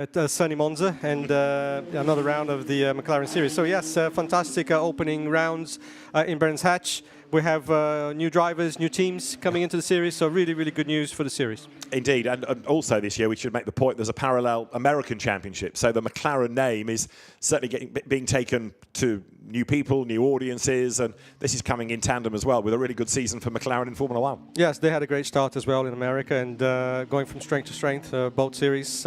At sunny Monza and another round of the McLaren series. So yes, fantastic opening rounds in Brands Hatch. We have new drivers, new teams coming into the series, so really, really good news for the series. Indeed, and also this year we should make the point there's a parallel American championship, so the McLaren name is certainly being taken to new people, new audiences, and this is coming in tandem as well with a really good season for McLaren in Formula One. Yes, they had a great start as well in America and going from strength to strength, both series.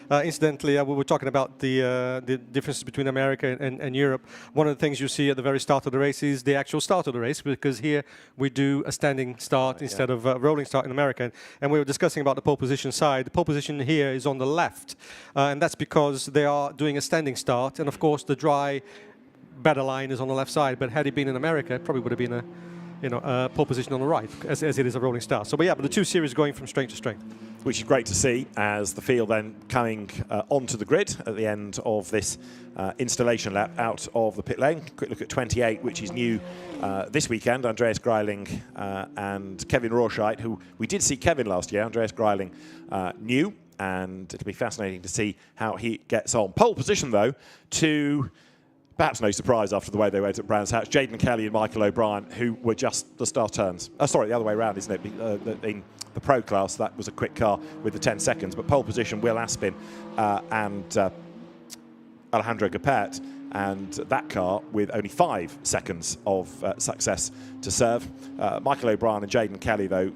Incidentally, we were talking about the differences between America and Europe. One of the things you see at the very start of the race is the actual start of the race, because here we do a standing start instead of a rolling start in America. And we were discussing about the pole position side. The pole position here is on the left, and that's because they are doing a standing start. And of course, the dry, better line is on the left side. But had it been in America, it probably would have been a pole position on the right, as it is a rolling start. So, but the two series going from strength to strength. Which is great to see as the field then coming onto the grid at the end of this installation lap out of the pit lane. Quick look at 28, which is new this weekend. Andreas Greiling and Kevin Rorscheit, who we did see Kevin last year. Andreas Greiling new, and it'll be fascinating to see how he gets on. Pole position, though, to perhaps no surprise after the way they went at Brands Hatch, Jayden Kelly and Michael O'Brien, who were just the star turns. Sorry, the other way around, isn't it? In the pro class, that was a quick car with the 10 seconds. But pole position, Will Aspin and Alejandro Gapet, and that car with only 5 seconds of success to serve. Michael O'Brien and Jayden Kelly, though,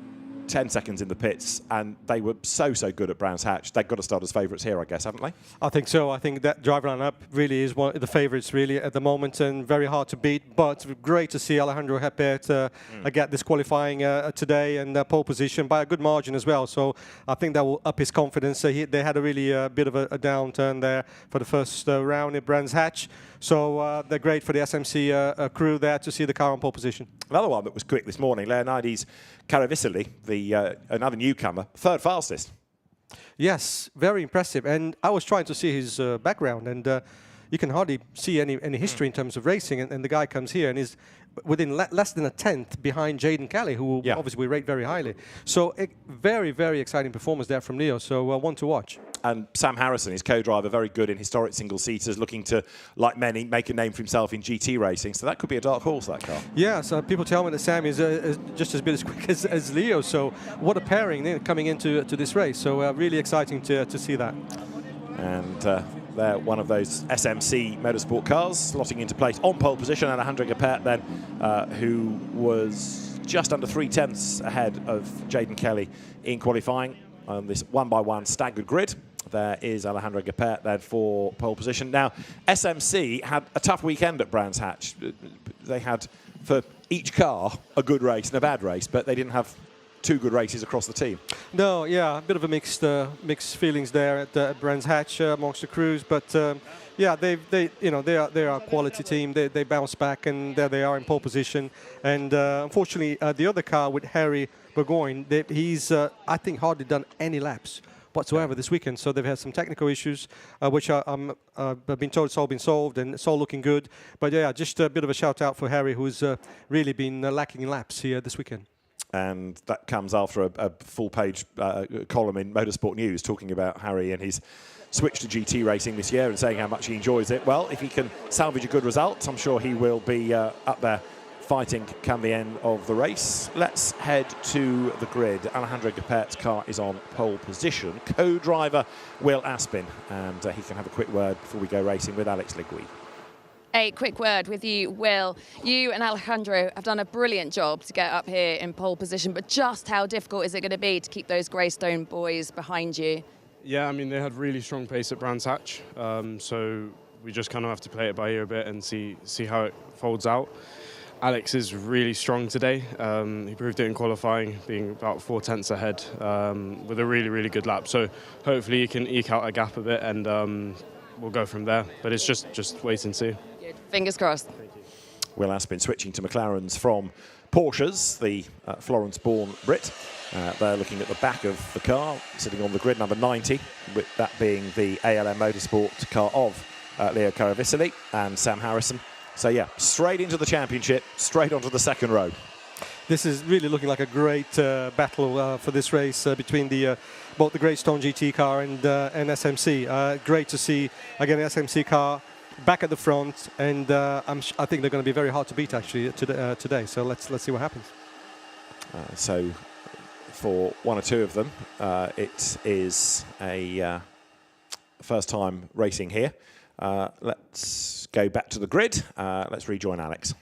10 seconds in the pits, and they were so good at Brands Hatch. They've got to start as favourites here, I guess, haven't they? I think so. I think that driver lineup really is one of the favourites really at the moment, and very hard to beat. But great to see Alejandro Gapet get this qualifying today, and pole position by a good margin as well. So I think that will up his confidence. They had a really bit of a downturn there for the first round at Brands Hatch. So they're great for the SMC crew there to see the car on pole position. Another one that was quick this morning, Leonidas Karavisili, another newcomer, third fastest. Yes, very impressive. And I was trying to see his background, and you can hardly see any history in terms of racing. And the guy comes here and is within less than a tenth behind Jayden Kelly, who obviously we rate very highly. So very, very exciting performance there from Leo. So one to watch. And Sam Harrison, his co-driver, very good in historic single-seaters, looking to, like many, make a name for himself in GT racing. So that could be a dark horse, that car. Yeah, so people tell me that Sam is just as good as quick as Leo. So what a pairing coming into this race. So really exciting to see that. And they're one of those SMC motorsport cars slotting into place on pole position. And Alejandro Gapet then, who was just under 3/10 ahead of Jayden Kelly in qualifying on this one-by-one staggered grid. There is Alejandro Gapet then for pole position. Now, SMC had a tough weekend at Brands Hatch. They had, for each car, a good race and a bad race, but they didn't have 2 good races across the team. No, yeah, a bit of a mixed feelings there at Brands Hatch amongst the crews, but yeah, they are a quality team. They bounce back, and there they are in pole position. And unfortunately, the other car with Harry Burgoyne, he's I think hardly done any laps whatsoever this weekend. So they've had some technical issues, which I've been told it's all been solved and it's all looking good. But yeah, just a bit of a shout out for Harry, who's really been lacking in laps here this weekend. And that comes after a full-page column in Motorsport News talking about Harry and his switch to GT racing this year and saying how much he enjoys it. Well, if he can salvage a good result, I'm sure he will be up there fighting come the end of the race. Let's head to the grid. Alejandro Gapet's car is on pole position. Co-driver Will Aspin, and he can have a quick word before we go racing with Alex Ligui. A quick word with you, Will. You and Alejandro have done a brilliant job to get up here in pole position, but just how difficult is it going to be to keep those Greystone boys behind you? Yeah, I mean, they had really strong pace at Brands Hatch, so we just kind of have to play it by ear a bit and see how it folds out. Alex is really strong today. He proved it in qualifying, being about 4/10 ahead with a really, really good lap. So hopefully he can eke out a gap a bit, and we'll go from there. But it's just wait and see. Good. Fingers crossed. Thank you. Will Aspin switching to McLarens from Porsches, the Florence-born Brit. They're looking at the back of the car, sitting on the grid, number 90, with that being the ALM Motorsport car of Leo Karavisili and Sam Harrison. So yeah, straight into the championship, straight onto the second row. this is really looking like a great battle for this race between both the Greystone GT car and SMC. Great to see again the SMC car back at the front, and I think they're going to be very hard to beat actually today. So let's see what happens. So for one or two of them, it is a first time racing here. Let's go back to the grid. Let's rejoin Alex.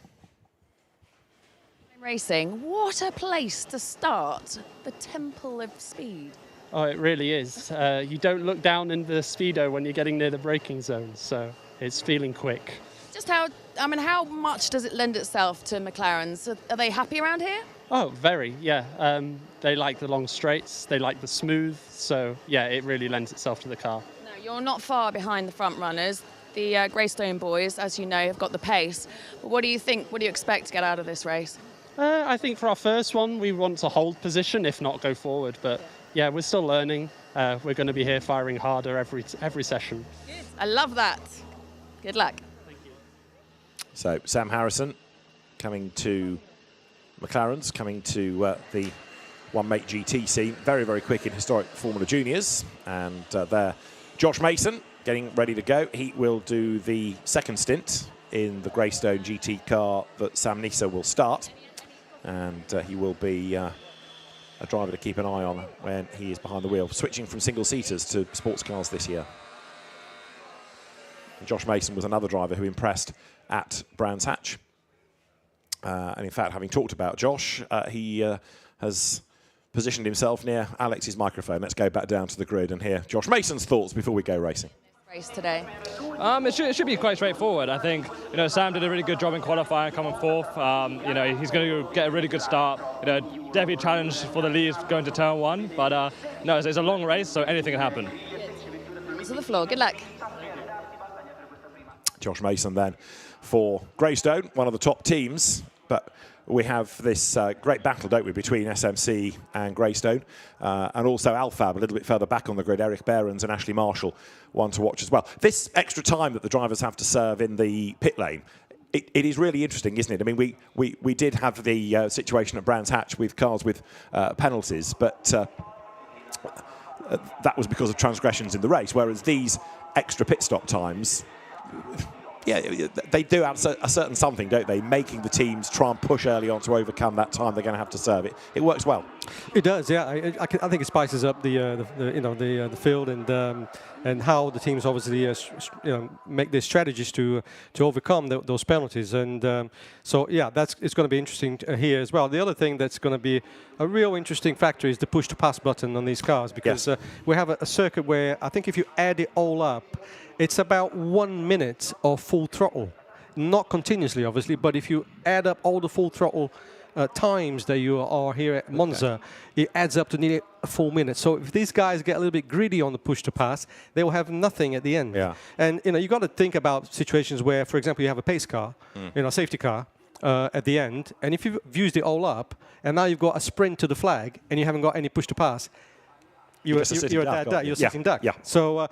Racing, what a place to start. The temple of speed. Oh, it really is. You don't look down in the speedo when you're getting near the braking zone, so it's feeling quick. Just how much does it lend itself to McLarens? Are they happy around here? Oh, very, yeah. They like the long straights, they like the smooth, so yeah, it really lends itself to the car. No, you're not far behind the front runners. The Greystone boys, as you know, have got the pace. But what do you think, what do you expect to get out of this race? I think for our first one, we want to hold position, if not go forward. But yeah, we're still learning. We're going to be here firing harder every session. Good. I love that. Good luck. Thank you. So Sam Harrison coming to McLaren's, coming to the one-make GT scene. Very, very quick in historic Formula Juniors. And there, Josh Mason getting ready to go. He will do the second stint in the Greystone GT car that Sam Nisa will start. And he will be a driver to keep an eye on when he is behind the wheel, switching from single-seaters to sports cars this year. And Josh Mason was another driver who impressed at Brands Hatch. And in fact, having talked about Josh, he has positioned himself near Alex's microphone. Let's go back down to the grid and hear Josh Mason's thoughts before we go racing. Race today. It should be quite straightforward. I think Sam did a really good job in qualifying, coming fourth. He's going to get a really good start. Definitely a challenge for the lead going to turn one, but no, it's a long race, so anything can happen. To the floor. Good luck. Josh Mason then for Greystone, one of the top teams, but we have this great battle, don't we, between SMC and Greystone, and also Alfab a little bit further back on the grid, Eric Behrens and Ashley Marshall, one to watch as well. This extra time that the drivers have to serve in the pit lane, it is really interesting, isn't it? I mean, we did have the situation at Brands Hatch with cars with penalties, but that was because of transgressions in the race, whereas these extra pit stop times, yeah, they do have a certain something, don't they? Making the teams try and push early on to overcome that time they're going to have to serve. It works well. It does, yeah. I think it spices up the field and how the teams obviously make their strategies to overcome those penalties. And so yeah, it's going to be interesting here as well. The other thing that's going to be a real interesting factor is the push to pass button on these cars, because yes, we have a circuit where I think if you add it all up, it's about 1 minute of full throttle. Not continuously, obviously, but if you add up all the full throttle times that you are here at Monza, it adds up to nearly a full minute. So if these guys get a little bit greedy on the push to pass, they will have nothing at the end. Yeah. And you got to think about situations where, for example, you have a pace car, safety car at the end, and if you've used it all up, and now you've got a sprint to the flag, and you haven't got any push to pass, you're a sitting duck. Yeah. So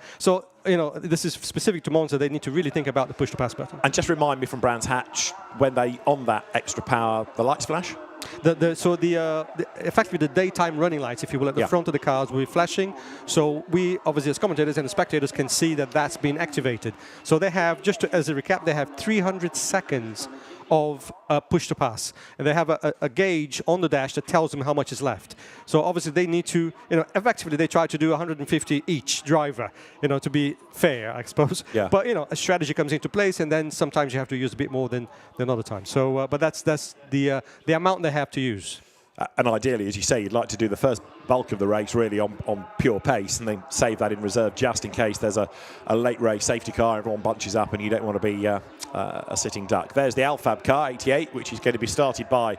this is specific to Monza. They need to really think about the push to pass button. And just remind me from Brands Hatch, when they on that extra power, the lights flash? Effectively the daytime running lights, if you will, at the front of the cars will be flashing. So we, obviously as commentators and the spectators, can see that that's been activated. So they have, as a recap, they have 300 seconds of push to pass, and they have a gauge on the dash that tells them how much is left. So obviously they need to, effectively they try to do 150 each driver, to be fair, I suppose. Yeah. But a strategy comes into place, and then sometimes you have to use a bit more than other times. So, but that's the amount they have to use. And ideally, as you say, you'd like to do the first bulk of the race really on pure pace, and then save that in reserve just in case there's a late race safety car, everyone bunches up and you don't want to be a sitting duck. There's the Alfab car, 88, which is going to be started by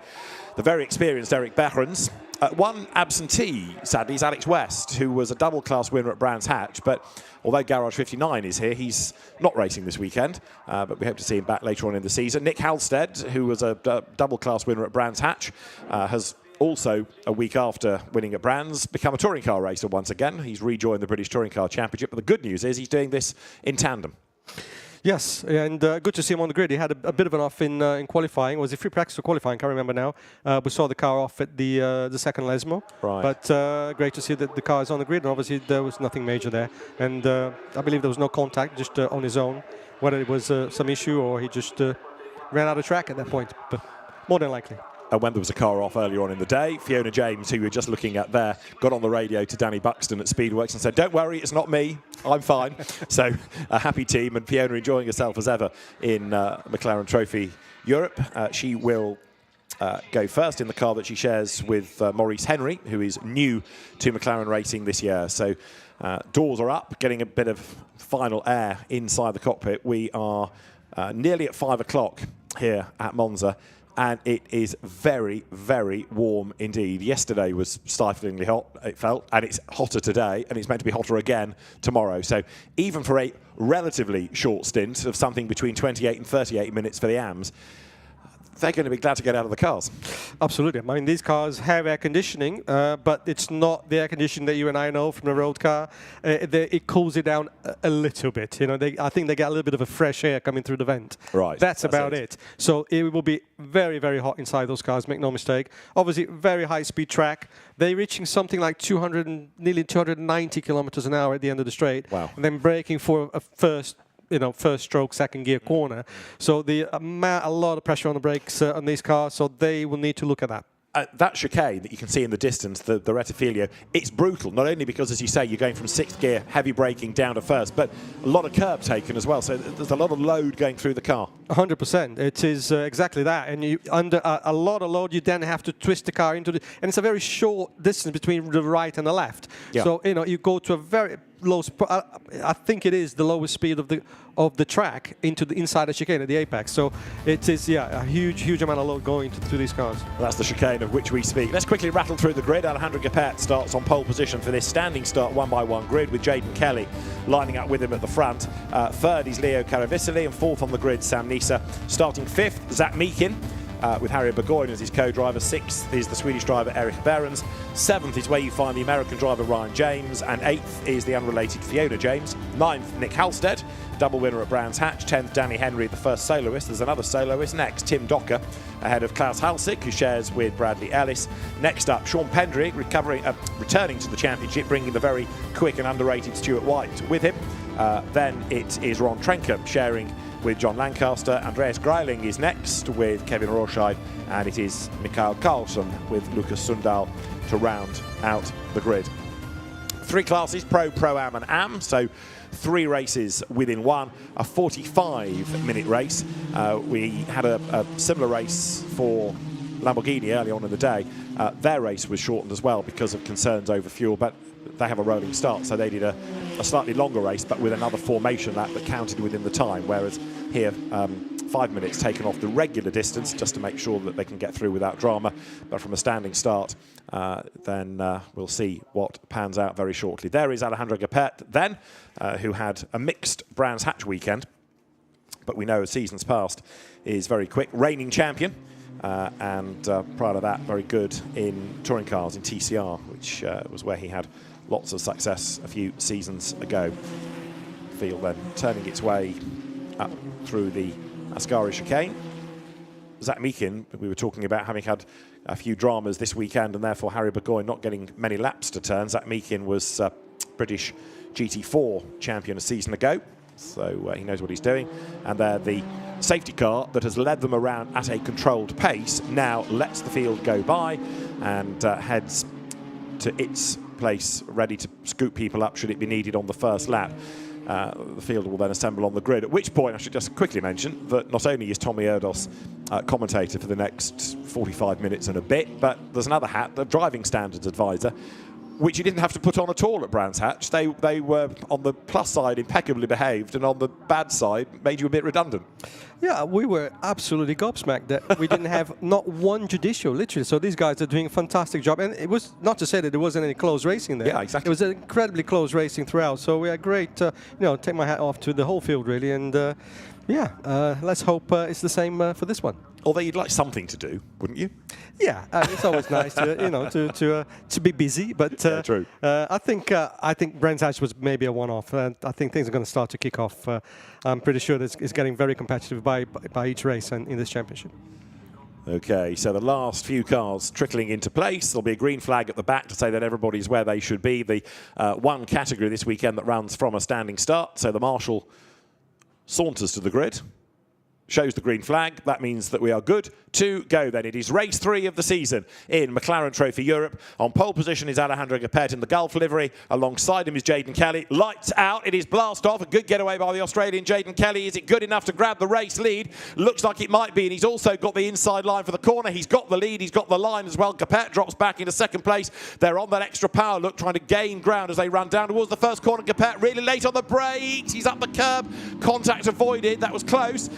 the very experienced Eric Behrens. One absentee, sadly, is Alex West, who was a double-class winner at Brands Hatch, but although Garage 59 is here, he's not racing this weekend, but we hope to see him back later on in the season. Nick Halstead, who was a double-class winner at Brands Hatch, has also, a week after winning at Brands, become a touring car racer once again. He's rejoined the British Touring Car Championship, but the good news is he's doing this in tandem. Yes, and good to see him on the grid. He had a bit of an off in qualifying. Was it free practice or qualifying? Can't remember now. We saw the car off at the second Lesmo. Right. But great to see that the car is on the grid. And obviously, there was nothing major there. And I believe there was no contact, just on his own. Whether it was some issue or he just ran out of track at that point. But more than likely. And when there was a car off earlier on in the day, Fiona James, who we were just looking at there, got on the radio to Danny Buxton at Speedworks and said, "Don't worry, it's not me, I'm fine." So a happy team, and Fiona enjoying herself as ever in McLaren Trophy Europe. She will go first in the car that she shares with Maurice Henry, who is new to McLaren racing this year. So doors are up, getting a bit of final air inside the cockpit. We are nearly at 5 o'clock here at Monza. And it is very, very warm indeed. Yesterday was stiflingly hot, it felt, and it's hotter today, and it's meant to be hotter again tomorrow. So even for a relatively short stint of something between 28 and 38 minutes for the AMs, they're going to be glad to get out of the cars. Absolutely. I mean, these cars have air conditioning, but it's not the air conditioning that you and I know from the road car. It cools it down a little bit. You know, I think they get a little bit of a fresh air coming through the vent. Right. That's about it. So it will be very, very hot inside those cars, make no mistake. Obviously, very high-speed track. They're reaching something like nearly 290 kilometers an hour at the end of the straight. Wow. And then braking for a first stroke, second gear corner. So a lot of pressure on the brakes on these cars, so they will need to look at that. That chicane that you can see in the distance, the Rettifilio, it's brutal, not only because, as you say, you're going from sixth gear, heavy braking down to first, but a lot of curb taken as well, so there's a lot of load going through the car. 100%. It is exactly that, and you under a lot of load, you then have to twist the car into and it's a very short distance between the right and the left. Yeah. So, you go to a very low, I think it is the lowest speed of the track into the inside the chicane at the apex. So it is, a huge amount of load going to these cars. Well, that's the chicane of which we speak. Let's quickly rattle through the grid. Alejandro Gapet starts on pole position for this standing start 1x1 grid with Jayden Kelly lining up with him at the front. Third is Leo Caravicili, and fourth on the grid Sam Nisa. Starting fifth, Zach Meakin. With Harry Burgoyne as his co-driver. Sixth is the Swedish driver Eric Behrens. Seventh is where you find the American driver Ryan James. And eighth is the unrelated Fiona James. Ninth, Nick Halstead, double winner at Brands Hatch. 10th, Danny Henry, the first soloist. There's another soloist next, Tim Docker, ahead of Klaus Halsik, who shares with Bradley Ellis. Next up, Sean Pendry, returning to the championship, bringing the very quick and underrated Stuart White with him. Then it is Ron Trenker sharing with John Lancaster. Andreas Greiling is next with Kevin Rorsheid, and it is Mikael Karlsson with Lucas Sundal to round out the grid. Three classes, Pro, Pro-Am and Am, so 3 races within one, a 45-minute race. We had a similar race for Lamborghini early on in the day. Their race was shortened as well because of concerns over fuel, but they have a rolling start, so they did a slightly longer race, but with another formation lap that counted within the time, whereas here 5 minutes taken off the regular distance just to make sure that they can get through without drama. But from a standing start, then we'll see what pans out very shortly. There is Alejandro Gapet then, who had a mixed Brands Hatch weekend, but we know as seasons past is very quick, reigning champion. And prior to that, very good in touring cars in TCR, which was where he had lots of success a few seasons ago. Field then turning its way up through the Ascari chicane. Zach Meakin, we were talking about having had a few dramas this weekend and therefore Harry Burgoyne not getting many laps to turn. Zach Meakin was British GT4 champion a season ago, so he knows what he's doing. And there the safety car that has led them around at a controlled pace now lets the field go by and heads to its place ready to scoop people up should it be needed on the first lap. The field will then assemble on the grid, at which point I should just quickly mention that not only is Tommy Erdos commentator for the next 45 minutes and a bit, but there's another hat, the driving standards advisor, which you didn't have to put on at all at Brands Hatch. They were, on the plus side, impeccably behaved, and on the bad side, made you a bit redundant. Yeah, we were absolutely gobsmacked that we didn't have not one judicial, literally. So these guys are doing a fantastic job. And it was not to say that there wasn't any close racing there. Yeah, exactly. It was incredibly close racing throughout. So we had great, take my hat off to the whole field, really. And Yeah, let's hope it's the same for this one. Although you'd like something to do, wouldn't you? Yeah, it's always nice to be busy. But Yeah, true. I think Brands Hatch was maybe a one-off. I think things are going to start to kick off. I'm pretty sure that it's getting very competitive by each race in this championship. Okay, so the last few cars trickling into place. There'll be a green flag at the back to say that everybody's where they should be. The one category this weekend that runs from a standing start. So the marshal saunters to the grid, shows the green flag. That means that we are good to go then. It is race 3 of the season in McLaren Trophy Europe. On pole position is Alejandro Gapet in the Gulf livery. Alongside him is Jayden Kelly. Lights out. It is blast off. A good getaway by the Australian Jayden Kelly. Is it good enough to grab the race lead? Looks like it might be. And he's also got the inside line for the corner. He's got the lead. He's got the line as well. Gapet drops back into second place. They're on that extra power look, trying to gain ground as they run down towards the first corner. Gapet really late on the brakes. He's up the curb. Contact avoided. That was close.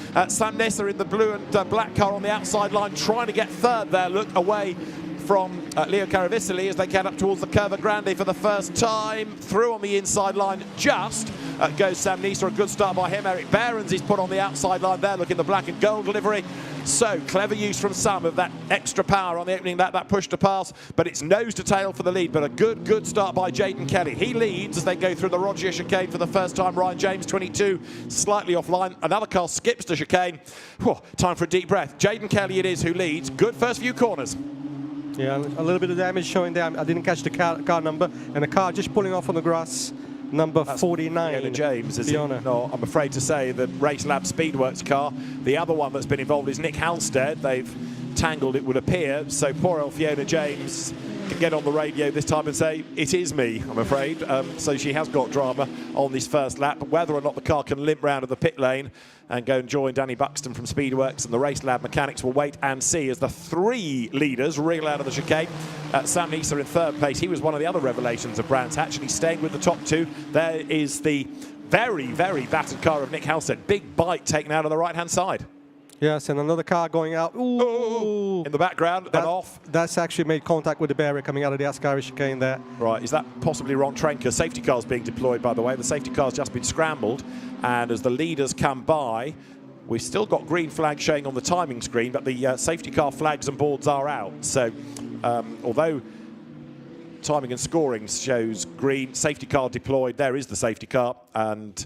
Sam Nesser in the blue and black car on the outside line, trying to get third there. Look away from Leo Caravicili as they get up towards the Curva Grande for the first time. Through on the inside line just goes Sam Nesser. A good start by him. Eric Behrens is put on the outside line there. Look in the black and gold livery. So clever use from Sam of that extra power on the opening lap, that push to pass, but it's nose to tail for the lead. But a good start by Jayden Kelly. He leads as they go through the Rogier chicane for the first time. Ryan James, 22, slightly offline. Another car skips the chicane. Whew, time for a deep breath. Jayden Kelly it is who leads. Good first few corners. Yeah, a little bit of damage showing there. I didn't catch the car number, and the car just pulling off on the grass. Number 49. Fiona James, is Fiona. it? No, I'm afraid to say the Race Lab Speedworks car. The other one that's been involved is Nick Halstead. They've tangled, it would appear. So poor old Fiona James can get on the radio this time and say, it is me, I'm afraid. So she has got drama on this first lap. But whether or not the car can limp round to the pit lane and go and join Danny Buxton from Speedworks and the Race Lab mechanics will wait and see as the 3 leaders reel out of the chicane. Sam Nesser in third place. He was one of the other revelations of Brands Hatch, and he's staying with the top 2. There is the very battered car of Nick Halstead. Big bite taken out on the right-hand side. Yes, and another car going out. Ooh. In the background and off. That's actually made contact with the barrier coming out of the Ascari chicane there. Right, is that possibly Ron Trenker? Safety car's being deployed, by the way. The safety car's just been scrambled. And as the leaders come by, we've still got green flag showing on the timing screen, but the safety car flags and boards are out. So although timing and scoring shows green, safety car deployed, there is the safety car, and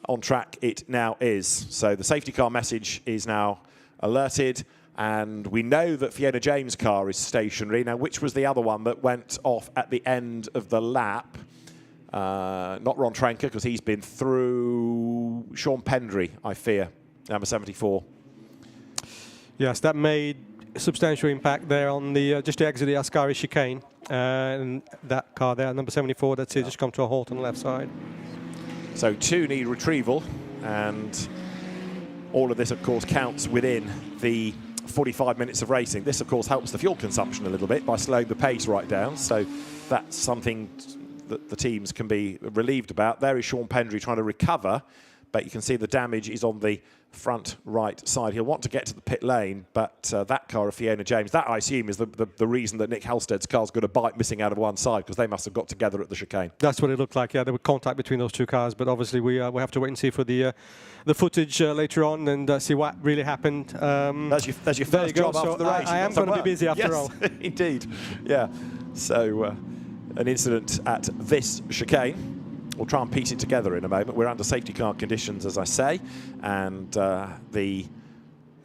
on track it now is. So the safety car message is now alerted, and we know that Fiona James' car is stationary. Now, which was the other one that went off at the end of the lap? Not Ron Trenker, because he's been through. Sean Pendry, I fear, number 74. Yes, that made a substantial impact there on the just to exit the Ascari chicane. And that car there, number 74, that's it, just come to a halt on the left side. So 2 need retrieval, and all of this, of course, counts within the 45 minutes of racing. This, of course, helps the fuel consumption a little bit by slowing the pace right down. So that's something that the teams can be relieved about. There is Sean Pendry trying to recover, but you can see the damage is on the front right side. He'll want to get to the pit lane, but that car of Fiona James, that I assume is the reason that Nick Halstead's car's got a bite missing out of one side, because they must have got together at the chicane. That's what it looked like. Yeah, there was contact between those 2 cars, but obviously we have to wait and see for the footage later on and see what really happened. That's your first job after the race. I am going to be busy after all. Yes, indeed. Yeah. So an incident at this chicane. We'll try and piece it together in a moment. We're under safety car conditions, as I say, and the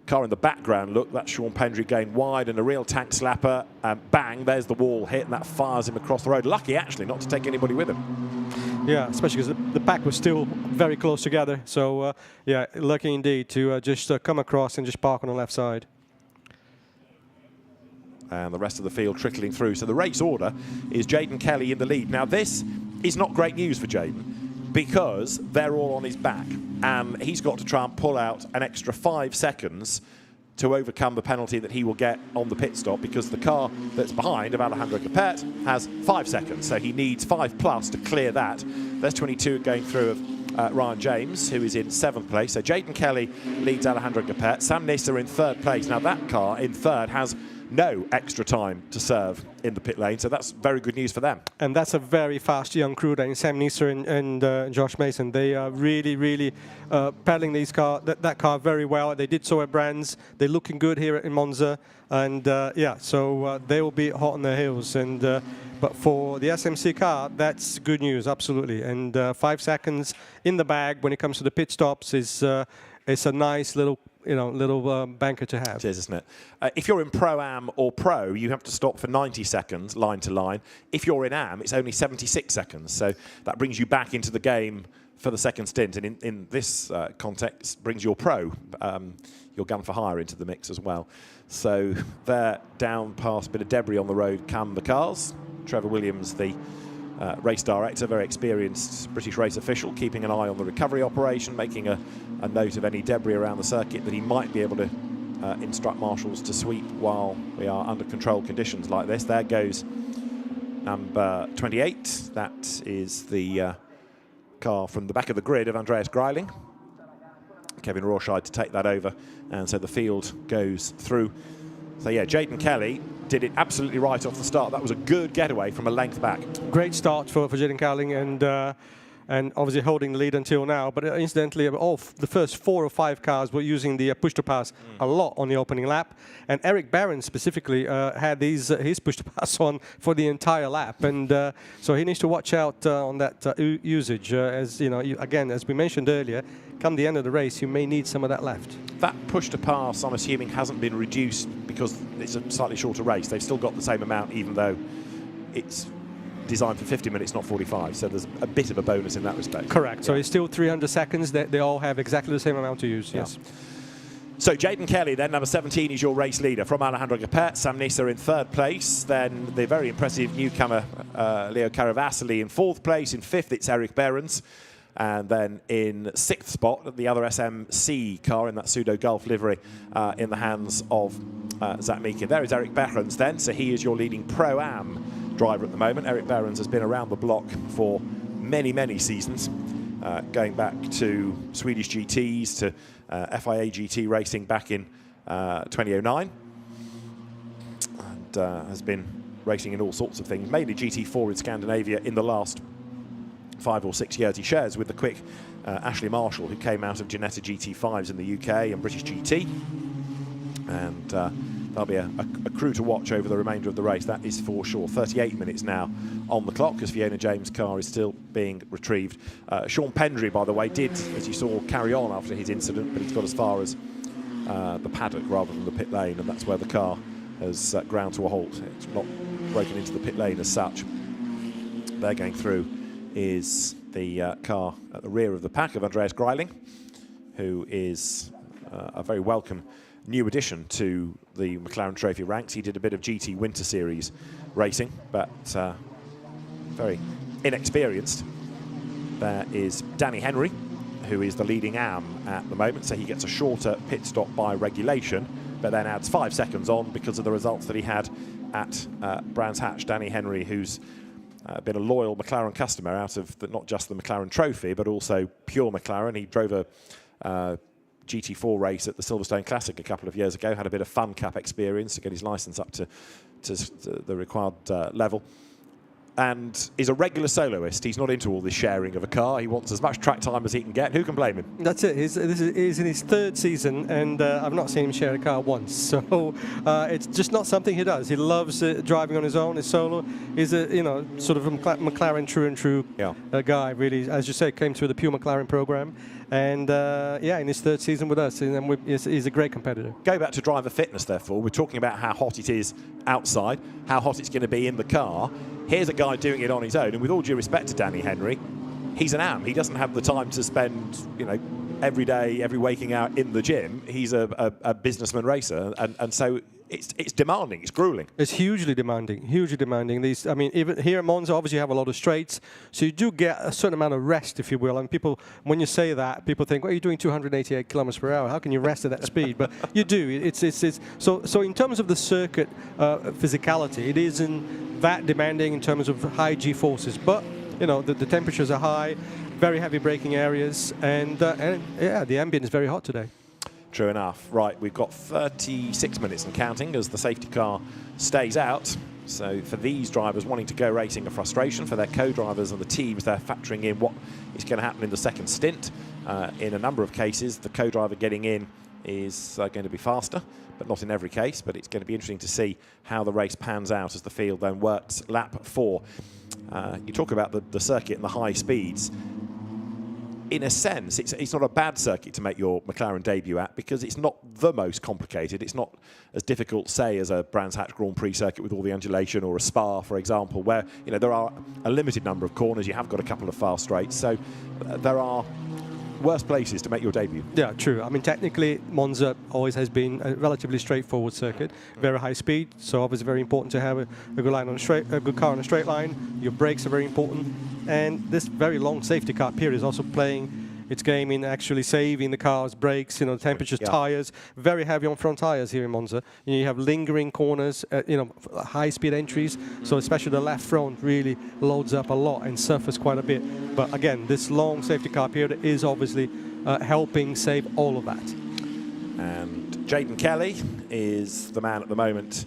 car in the background, look, that's Sean Pendry going wide and a real tank slapper, and bang, there's the wall hit, and that fires him across the road. Lucky, actually, not to take anybody with him. Yeah, especially because the pack was still very close together. So, yeah, lucky indeed to just come across and just park on the left side. And the rest of the field trickling through. So the race order is Jayden Kelly in the lead. Now, this is not great news for Jayden, because they're all on his back, and he's got to try and pull out an extra 5 seconds to overcome the penalty that he will get on the pit stop, because the car that's behind of Alejandro Gapet has 5 seconds, so he needs 5+ to clear that. There's 22 going through of Ryan James, who is in 7th place. So Jayden Kelly leads Alejandro Gapet. Sam Nesser in 3rd place. Now that car in 3rd has no extra time to serve in the pit lane. So that's very good news for them. And that's a very fast young crew there, Sam Nisser and Josh Mason. They are really pedaling that car very well. They did so at Brands. They're looking good here in Monza. And so they will be hot on their heels. And but for the SMC car, that's good news, absolutely. And 5 seconds in the bag when it comes to the pit stops is it's a nice little banker to have. It is, isn't it? If you're in Pro-Am or Pro, you have to stop for 90 seconds, line to line. If you're in Am, it's only 76 seconds. So that brings you back into the game for the second stint. And in this context, brings your Pro, your gun for hire, into the mix as well. So they're down past a bit of debris on the road come the cars. Trevor Williams, the race director, very experienced British race official, keeping an eye on the recovery operation, making a note of any debris around the circuit that he might be able to instruct marshals to sweep while we are under controlled conditions like this. There goes number 28. That is the car from the back of the grid of Andreas Greiling. Kevin Rawshide to take that over, and so the field goes through. So yeah, Jayden Kelly did it absolutely right off the start. That was a good getaway from a length back. Great start for Jayden Kelly, and obviously holding the lead until now. But incidentally, the first 4 or 5 cars were using the push-to-pass a lot on the opening lap. And Eric Barron specifically had his push-to-pass on for the entire lap. And so he needs to watch out on that usage. As you know, again, as we mentioned earlier, come the end of the race, you may need some of that left. That push-to-pass, I'm assuming, hasn't been reduced because it's a slightly shorter race. They've still got the same amount, even though it's designed for 50 minutes, not 45. So there's a bit of a bonus in that respect. Correct. Yeah. So it's still 300 seconds. They all have exactly the same amount to use. Yes. So Jayden Kelly, then number 17, is your race leader from Alejandro Gapet. Sam Nisser in 3rd place. Then the very impressive newcomer Leo Caravasoli in 4th place. In 5th, it's Eric Behrens. And then in 6th spot, the other SMC car in that pseudo Gulf livery in the hands of Zach Meekin. There is Eric Behrens then. So he is your leading Pro-Am driver at the moment. Eric Behrens has been around the block for many seasons, going back to Swedish GTs, to FIA GT racing back in 2009, and has been racing in all sorts of things, mainly GT4 in Scandinavia in the last 5 or 6 years. He shares with the quick Ashley Marshall, who came out of Ginetta GT5s in the UK and British GT, and there'll be a crew to watch over the remainder of the race, that is for sure. 38 minutes now on the clock as Fiona James' car is still being retrieved. Sean Pendry, by the way, did, as you saw, carry on after his incident, but he's got as far as the paddock rather than the pit lane, and that's where the car has ground to a halt. It's not broken into the pit lane as such. They're going through is the car at the rear of the pack of Andreas Greiling, who is a very welcome new addition to the McLaren Trophy ranks. He did a bit of GT Winter Series racing, but very inexperienced. There is Danny Henry, who is the leading Am at the moment, so he gets a shorter pit stop by regulation, but then adds 5 seconds on because of the results that he had at Brands Hatch. Danny Henry, who's been a loyal McLaren customer out of not just the McLaren Trophy, but also pure McLaren. He drove a GT4 race at the Silverstone Classic a couple of years ago, had a bit of Fun Cup experience to get his licence up to the required level, and is a regular soloist. He's not into all this sharing of a car. He wants as much track time as he can get. Who can blame him? That's it. He's in his 3rd season, and I've not seen him share a car once. So it's just not something he does. He loves driving on his own, his solo. He's a sort of a McLaren true and true guy. Really, as you say, came through the pure McLaren program, and in his 3rd season with us, and he's a great competitor. Go back to driver fitness. Therefore, we're talking about how hot it is outside, how hot it's going to be in the car. Here's a guy doing it on his own, and with all due respect to Danny Henry, he's an Am. He doesn't have the time to spend, every day, every waking hour in the gym. He's a businessman racer, and so it's demanding, it's grueling. It's hugely demanding, hugely demanding. Even here at Monza, obviously you have a lot of straights, so you do get a certain amount of rest, if you will. And people, when you say that, people think, well, you're doing 288 kilometers per hour. How can you rest at that speed? But you do. So in terms of the circuit physicality, it isn't that demanding in terms of high G forces. But the temperatures are high, very heavy braking areas, and the ambient is very hot today. True enough. Right, we've got 36 minutes and counting as the safety car stays out. So for these drivers wanting to go racing, a frustration. For their co-drivers and the teams, they're factoring in what is going to happen in the second stint. In a number of cases, the co-driver getting in is going to be faster, but not in every case. But it's going to be interesting to see how the race pans out as the field then works lap 4. You talk about the circuit and the high speeds. In a sense, it's not a bad circuit to make your McLaren debut at, because it's not the most complicated. It's not as difficult, say, as a Brands Hatch Grand Prix circuit with all the undulation, or a Spa, for example, where there are a limited number of corners. You have got a couple of fast straights, so there are worse places to make your debut. Yeah, true. I mean, technically, Monza always has been a relatively straightforward circuit, very high speed. So obviously, very important to have a good line on a good car on a straight line. Your brakes are very important, and this very long safety car period is also playing its game in actually saving the car's brakes. Temperatures, tires, very heavy on front tires here in Monza. You have lingering corners, high-speed entries. So especially the left front really loads up a lot and suffers quite a bit. But again, this long safety car period is obviously helping save all of that. And Jayden Kelly is the man at the moment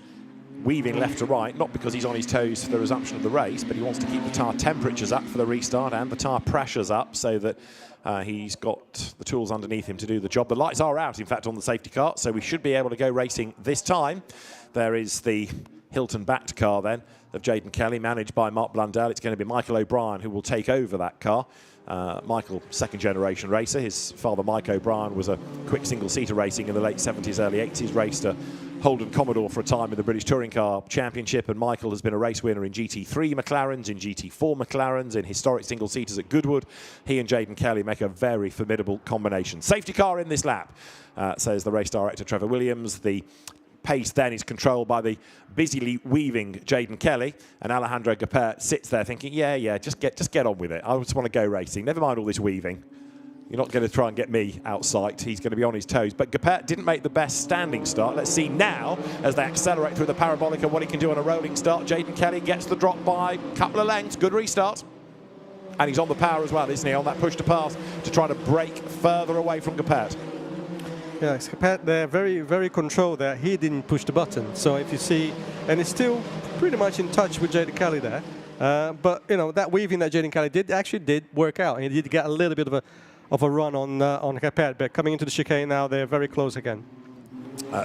weaving left to right, not because he's on his toes for the resumption of the race, but he wants to keep the tyre temperatures up for the restart and the tyre pressures up, so that he's got the tools underneath him to do the job. The lights are out, in fact, on the safety car, so we should be able to go racing this time. There is the Hilton-backed car then of Jayden Kelly, managed by Mark Blundell. It's going to be Michael O'Brien who will take over that car. Michael, second-generation racer. His father, Mike O'Brien, was a quick single-seater racing in the late 70s, early 80s, raced a Holland Commodore for a time in the British Touring Car Championship, and Michael has been a race winner in GT3 McLarens, in GT4 McLarens, in historic single-seaters at Goodwood. He and Jayden Kelly make a very formidable combination. Safety car in this lap, says the race director, Trevor Williams. The pace then is controlled by the busily weaving Jayden Kelly, and Alejandro Gapert sits there thinking, yeah, just get on with it. I just want to go racing. Never mind all this weaving. You're not going to try and get me out sight. He's going to be on his toes. But Gapert didn't make the best standing start. Let's see now, as they accelerate through the parabolic, and what he can do on a rolling start. Jayden Kelly gets the drop by a couple of lengths. Good restart. And he's on the power as well, isn't he, on that push to pass to try to break further away from Gapert. Yeah, Gapert there, very, very controlled there. He didn't push the button. So if you see, and it's still pretty much in touch with Jayden Kelly there. But, that weaving that Jayden Kelly actually did work out. He did get a little bit of a run on Gapert, but coming into the chicane now, they're very close again.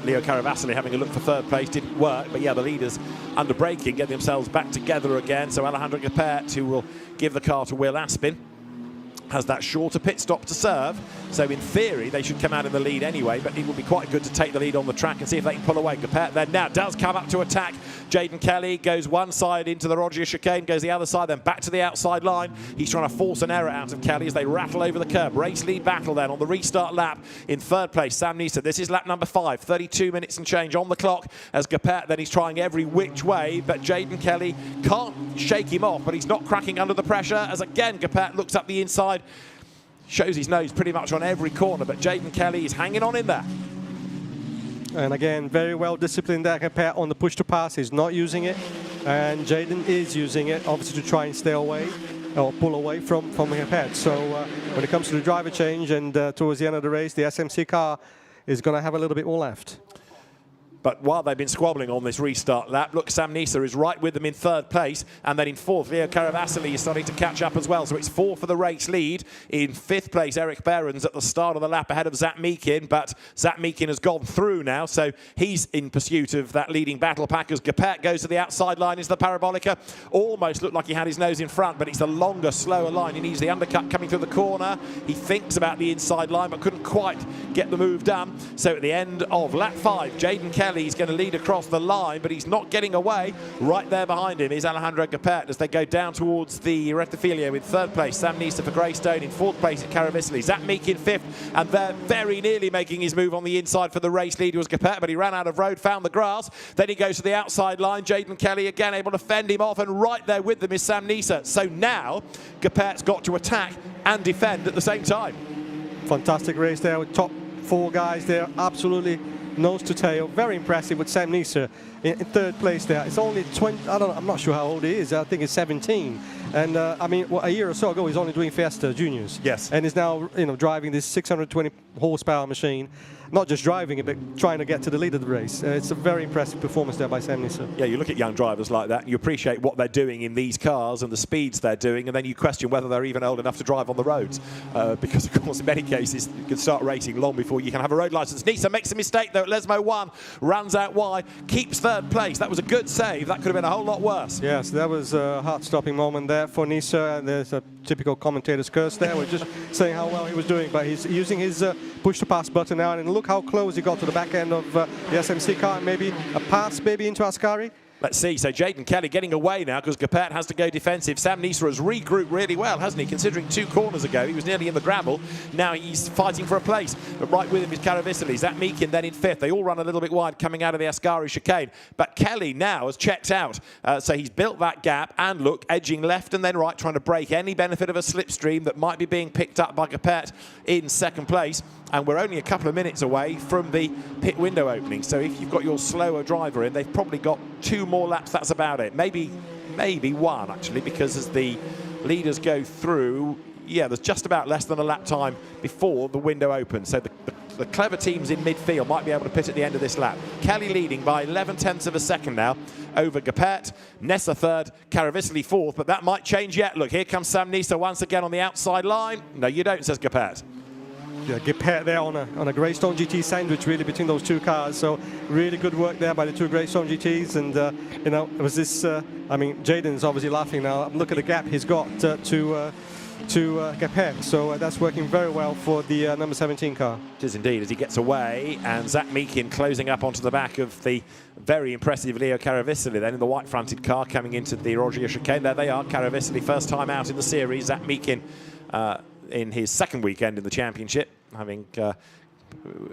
Leo Caravasoli having a look for third place, didn't work, but yeah, the leaders under braking get themselves back together again. So Alejandro Gapert, who will give the car to Will Aspin, has that shorter pit stop to serve. So in theory, they should come out in the lead anyway, but it would be quite good to take the lead on the track and see if they can pull away. Gapert then now does come up to attack Jayden Kelly, goes one side into the Roger chicane, goes the other side, then back to the outside line. He's trying to force an error out of Kelly as they rattle over the curb. Race lead battle then on the restart lap. In third place, Sam Nisa. This is lap number 5, 32 minutes and change on the clock, as Gapert then he's trying every which way, but Jayden Kelly can't shake him off, but he's not cracking under the pressure, as again Gapert looks up the inside, shows his nose pretty much on every corner, but Jayden Kelly is hanging on in there. And again, very well disciplined there, Gapert on the push to pass. He's not using it, and Jayden is using it, obviously, to try and stay away or pull away from Gapert. So when it comes to the driver change and towards the end of the race, the SMC car is going to have a little bit more left. But while they've been squabbling on this restart lap, look, Sam Nisa is right with them in third place. And then in fourth, Leo Caravasoli is starting to catch up as well. So it's 4 for the race lead. In fifth place, Eric Behrens at the start of the lap ahead of Zach Meekin. But Zach Meekin has gone through now. So he's in pursuit of that leading battle pack as Gapert goes to the outside line into the Parabolica. Almost looked like he had his nose in front, but it's the longer, slower line. He needs the undercut coming through the corner. He thinks about the inside line, but couldn't quite get the move done. So at the end of lap 5, Jayden Kelly is going to lead across the line, but he's not getting away. Right there behind him is Alejandro Gapert as they go down towards the Rettifilio in third place. Sam Nisa for Greystone in fourth place at Caravasoli. Zach Meekin fifth, and they're very nearly making his move on the inside for the race lead was Gapert, but he ran out of road, found the grass. Then he goes to the outside line. Jayden Kelly again able to fend him off, and right there with them is Sam Nisa. So now Gapert's got to attack and defend at the same time. Fantastic race there with top 4 guys there, absolutely nose to tail. Very impressive with Sam Nisa in third place there. It's only 20, I'm not sure how old he is. I think it's 17. And I mean, a year or so ago, he's only doing Fiesta Juniors. Yes. And is now, driving this 620 horsepower machine. Not just driving it, but trying to get to the lead of the race. It's a very impressive performance there by Sam Nisser. Yeah, you look at young drivers like that, and you appreciate what they're doing in these cars and the speeds they're doing, and then you question whether they're even old enough to drive on the roads. Because, of course, in many cases, you can start racing long before you can have a road licence. Nisser makes a mistake, though, at Lesmo 1, runs out wide, keeps third place. That was a good save. That could have been a whole lot worse. Yes, that was a heart-stopping moment there for Nisser. There's a typical commentator's curse there. We're just saying how well he was doing, but he's using his push-to-pass button now, and look how close he got to the back end of the SMC car, and maybe a pass maybe into Ascari. Let's see. So Jayden Kelly getting away now because Gepert has to go defensive. Sam Nisser has regrouped really well, hasn't he? Considering 2 corners ago, he was nearly in the gravel. Now he's fighting for a place. But right with him is Caravicili. Zach Meakin then in 5th. They all run a little bit wide coming out of the Ascari chicane. But Kelly now has checked out. So he's built that gap and look, edging left and then right, trying to break any benefit of a slipstream that might be being picked up by Gepert in 2nd place. And we're only a couple of minutes away from the pit window opening. So if you've got your slower driver in, they've probably got 2 more laps. That's about it. Maybe 1, actually, because as the leaders go through, yeah, there's just about less than a lap time before the window opens. So the clever teams in midfield might be able to pit at the end of this lap. Kelly leading by 11/10 of a second now over Gepert. Nessa 3rd, Caravicili 4th, but that might change yet. Look, here comes Sam Nisser once again on the outside line. No, you don't, says Gepert. Yeah, Gepert there on a Greystone GT sandwich really between those 2 cars. So really good work there by the 2 Greystone GTs. And it was this. I mean, Jayden's obviously laughing now. Look at the gap he's got to Gepert. So that's working very well for the number 17 car. It is indeed, as he gets away, and Zach Meakin closing up onto the back of the very impressive Leo Caravicili then in the white-fronted car coming into the Rogier chicane. There they are, Caravicili, first time out in the series. Zach Meakin in his 2nd weekend in the championship, having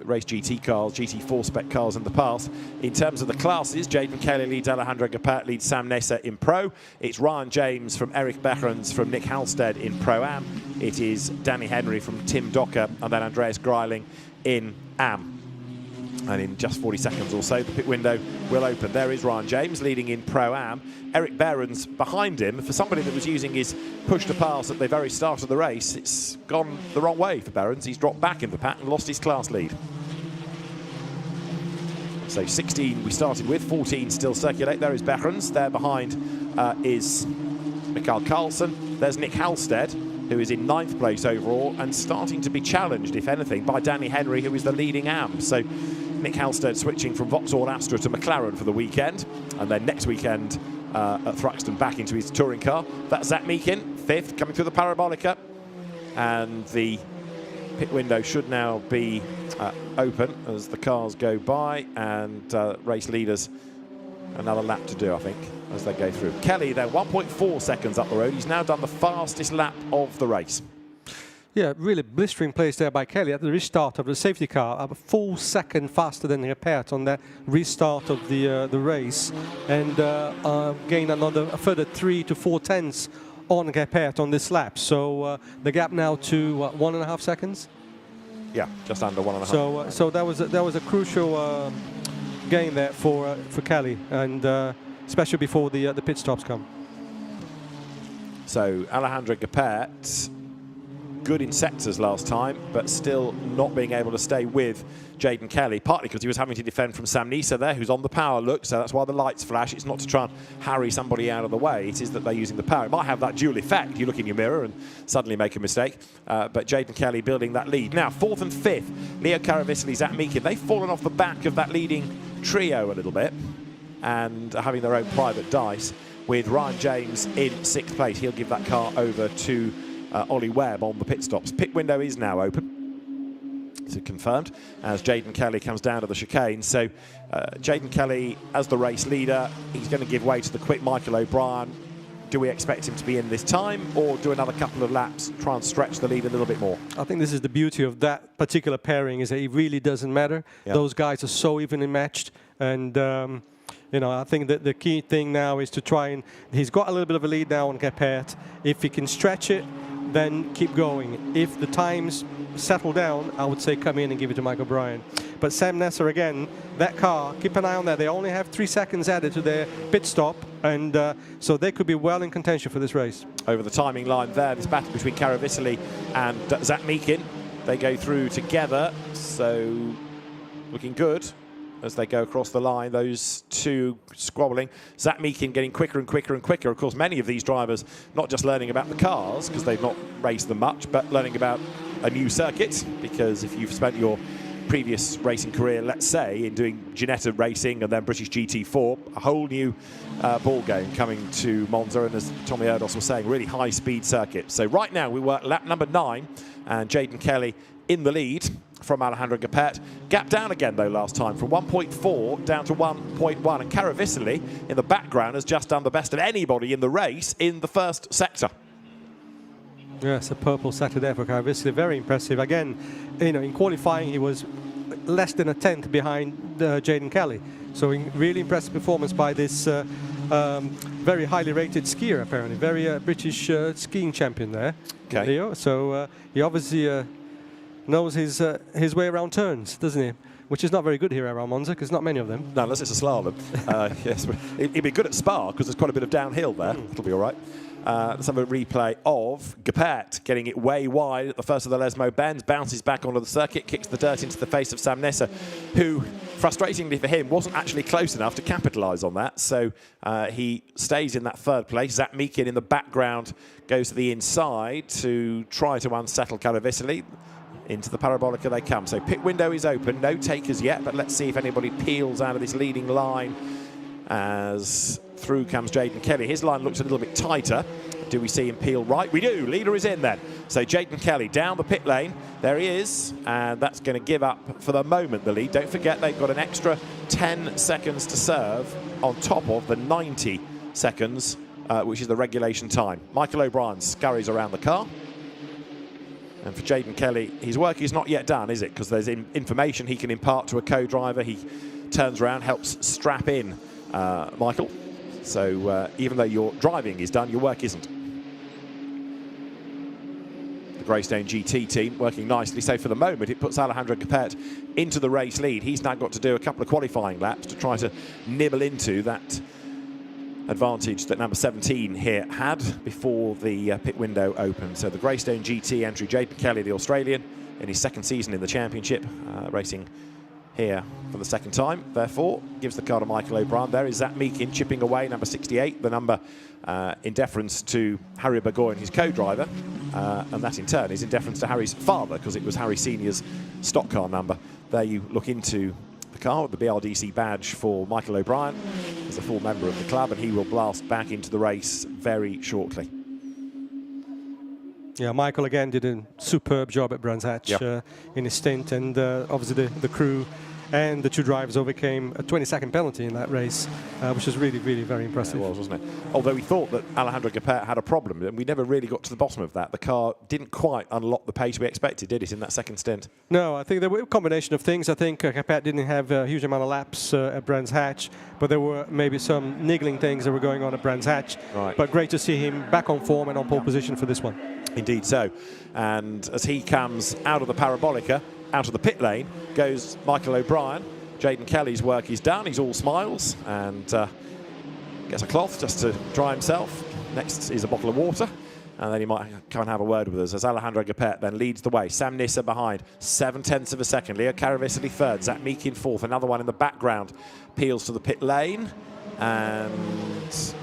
raced GT cars, GT4 spec cars in the past. In terms of the classes, Jayden Kelly leads Alejandro Gepert, leads Sam Nisser in Pro. It's Ryan James from Eric Behrens from Nick Halstead in Pro-Am. It is Danny Henry from Tim Docker, and then Andreas Greiling in Am. And in just 40 seconds or so, the pit window will open. There is Ryan James leading in Pro-Am. Eric Behrens behind him. For somebody that was using his push-to-pass at the very start of the race, it's gone the wrong way for Behrens. He's dropped back in the pack and lost his class lead. So 16 we started with, 14 still circulate. There is Behrens. There behind is Mikael Carlsen. There's Nick Halstead, who is in 9th place overall and starting to be challenged, if anything, by Danny Henry, who is the leading Am. So Nick Halstead switching from Vauxhall Astra to McLaren for the weekend, and then next weekend at Thruxton back into his touring car. That's Zach Meakin, 5th, coming through the Parabolica. And the pit window should now be open as the cars go by, and race leaders another lap to do, I think, as they go through. Kelly, then, 1.4 seconds up the road. He's now done the fastest lap of the race. Yeah, really blistering place there by Kelly at the restart of the safety car, a full second faster than Gepert on that restart of the race, and gained a further 3 to 4 tenths on Gepert on this lap. So the gap now to 1.5 seconds. Yeah, just under 1.5. So that was a crucial gain there for Kelly, and especially before the pit stops come. So Alejandro Gepert, good in sectors last time, but still not being able to stay with Jayden Kelly, partly because he was having to defend from Sam Nisser there, who's on the power look, so that's why the lights flash. It's not to try and harry somebody out of the way, it is that they're using the power. It might have that dual effect. You look in your mirror and suddenly make a mistake, but Jayden Kelly building that lead. Now, 4th and 5th, Leo Caravicili, Zach Meakin, they've fallen off the back of that leading trio a little bit and are having their own private dice, with Ryan James in 6th place. He'll give that car over to Ollie Webb on the pit stops. Pit window is now open, so confirmed, as Jayden Kelly comes down to the chicane. So Jayden Kelly, as the race leader, he's going to give way to the quick Michael O'Brien. Do we expect him to be in this time, or do another couple of laps, try and stretch the lead a little bit more? I think this is the beauty of that particular pairing, is that it really doesn't matter. Yep. Those guys are so evenly matched, and I think that the key thing now is to try and, he's got a little bit of a lead now on Gepert. If he can stretch it, then keep going. If the times settle down, I would say come in and give it to Mike O'Brien. But Sam Nisser, again, that car, keep an eye on that. They only have 3 seconds added to their pit stop, and so they could be well in contention for this race. Over the timing line there, this battle between Caravicili and Zach Meekin. They go through together, so looking good as they go across the line, those two squabbling. Zach Meekin getting quicker and quicker and quicker. Of course, many of these drivers not just learning about the cars, because they've not raced them much, but learning about a new circuit, because if you've spent your previous racing career, let's say, in doing Ginetta racing and then British GT4, a whole new ball game coming to Monza, and as Tommy Erdos was saying, really high-speed circuit. So right now we work lap number 9, and Jayden Kelly in the lead from Alejandro Gapet. Gap down again, though, last time, from 1.4 down to 1.1. And Caravicili, in the background, has just done the best of anybody in the race in the first sector. Yes, a purple sector there for Caravicili. Very impressive. Again, you know, in qualifying, he was less than a tenth behind Jayden Kelly. So really impressive performance by this very highly rated skier, apparently. Very British skiing champion there, Okay. Leo. So he obviously knows his way around turns, doesn't he? Which is not very good here around Monza, because not many of them. No, unless it's a slalom. Yes, he'd be good at Spa, because there's quite a bit of downhill there. It'll be all right. Let's have a replay of Gapet getting it way wide at the first of the Lesmo bends, bounces back onto the circuit, kicks the dirt into the face of Sam Nessa, who, frustratingly for him, wasn't actually close enough to capitalise on that. So he stays in that third place. Zach Meekin in the background goes to the inside to try to unsettle Caravicili. Into the parabolica they come. So pit window is open, no takers yet, but let's see if anybody peels out of this leading line as through comes Jayden Kelly. His line looks a little bit tighter. Do we see him peel right? We do. Leader is in then. So Jayden Kelly down the pit lane. There he is, and that's going to give up for the moment the lead. Don't forget they've got an extra 10 seconds to serve on top of the 90 seconds, which is the regulation time. Michael O'Brien scurries around the car. And for Jayden Kelly, his work is not yet done, is it? Because there's information he can impart to a co-driver. He turns around, helps strap in Michael. So even though your driving is done, your work isn't. The Greystone GT team working nicely. So for the moment, it puts Alejandro Gapet into the race lead. He's now got to do a couple of qualifying laps to try to nibble into that advantage that number 17 here had before the pit window opened. So the Greystone GT entry, Jayden Kelly, the Australian, in his second season in the championship, racing here for the second time. Therefore, gives the car to Michael O'Brien. There is Zach Meekin chipping away, number 68, the number in deference to Harry Burgoyne, his co-driver, and that in turn is in deference to Harry's father, because it was Harry Senior's stock car number. There you look into the car with the BRDC badge for Michael O'Brien as a full member of the club, and he will blast back into the race very shortly. Yeah, Michael again did a superb job at Brands Hatch in his stint, and obviously the crew and the two drivers overcame a 20-second penalty in that race, which was really, really very impressive. Yeah, it was, wasn't it? Although we thought that Alejandro Gapet had a problem, and we never really got to the bottom of that. The car didn't quite unlock the pace we expected, did it, in that second stint? No, I think there were a combination of things. I think Gapet didn't have a huge amount of laps at Brands Hatch, but there were maybe some niggling things that were going on at Brands Hatch. Right. But great to see him back on form and on pole position for this one. Indeed so. And as he comes out of the parabolica, out of the pit lane, goes Michael O'Brien. Jayden Kelly's work is done. He's all smiles and gets a cloth just to dry himself. Next is a bottle of water. And then he might come and have a word with us as Alejandro Gapet then leads the way. Sam Nissa behind, 7/10 of a second. Leo Caravicili third, Zach Meekin fourth. Another one in the background peels to the pit lane. And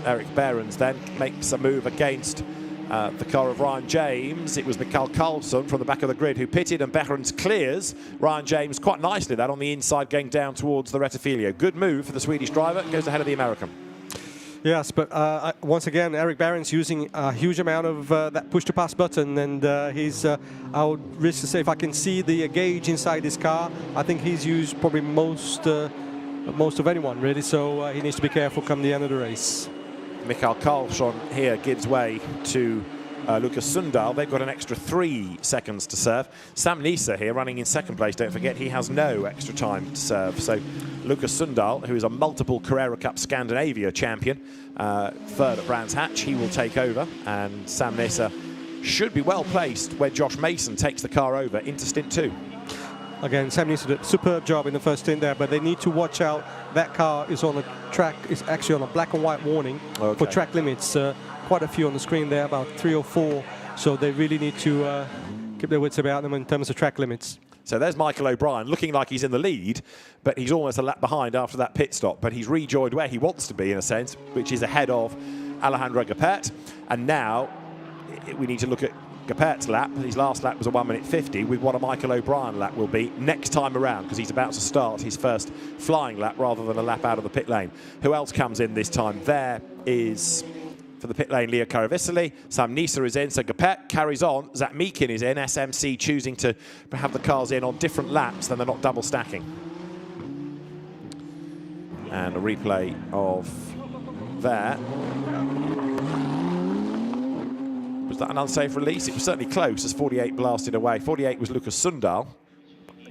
Eric Behrens then makes a move against the car of Ryan James. It was Mikael Karlsson from the back of the grid who pitted, and Behrens clears Ryan James quite nicely that on the inside, going down towards the Rettifilio. Good move for the Swedish driver, goes ahead of the American. Yes, but once again, Eric Behrens using a huge amount of that push-to-pass button, and he's, I would risk to say, if I can see the gauge inside his car, I think he's used probably most of anyone, really, so he needs to be careful come the end of the race. Mikael Karlsson here gives way to Lucas Sundal. They've got an extra 3 seconds to serve. Sam Nissa here running in second place. Don't forget, he has no extra time to serve. So Lucas Sundal, who is a multiple Carrera Cup Scandinavia champion, third at Brands Hatch, he will take over. And Sam Nissa should be well placed when Josh Mason takes the car over into stint 2. Again, Sam Nissa did a superb job in the first stint there, but they need to watch out that car is on a track, is actually on a black and white warning for track limits. Quite a few on the screen there, about 3 or 4. So they really need to keep their wits about them in terms of track limits. So there's Michael O'Brien looking like he's in the lead, but he's almost a lap behind after that pit stop. But he's rejoined where he wants to be, in a sense, which is ahead of Alejandro Gapet. And now we need to look at Gapet's lap. His last lap was a 1:50 with what a Michael O'Brien lap will be next time around, because he's about to start his first flying lap rather than a lap out of the pit lane. Who else comes in this time? There is, for the pit lane, Leo Caravicili. Sam Nisa is in, so Gapet carries on. Zach Meakin is in. SMC choosing to have the cars in on different laps, then they're not double stacking. And a replay of there. Was that an unsafe release? It was certainly close as 48 blasted away. 48 was Lucas Sundal.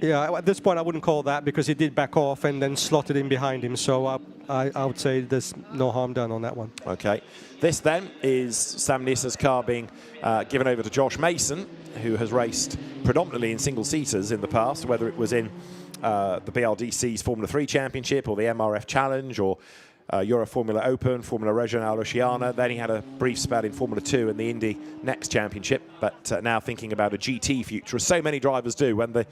Yeah, at this point I wouldn't call that, because he did back off and then slotted in behind him. So I would say there's no harm done on that one. Okay. This then is Sam Nissa's car being given over to Josh Mason, who has raced predominantly in single-seaters in the past, whether it was in the BRDC's Formula 3 Championship or the MRF Challenge or Euro Formula Open, Formula Regional Oceana. Then he had a brief spell in Formula 2 and the Indy Next Championship, but now thinking about a GT future, as so many drivers do when the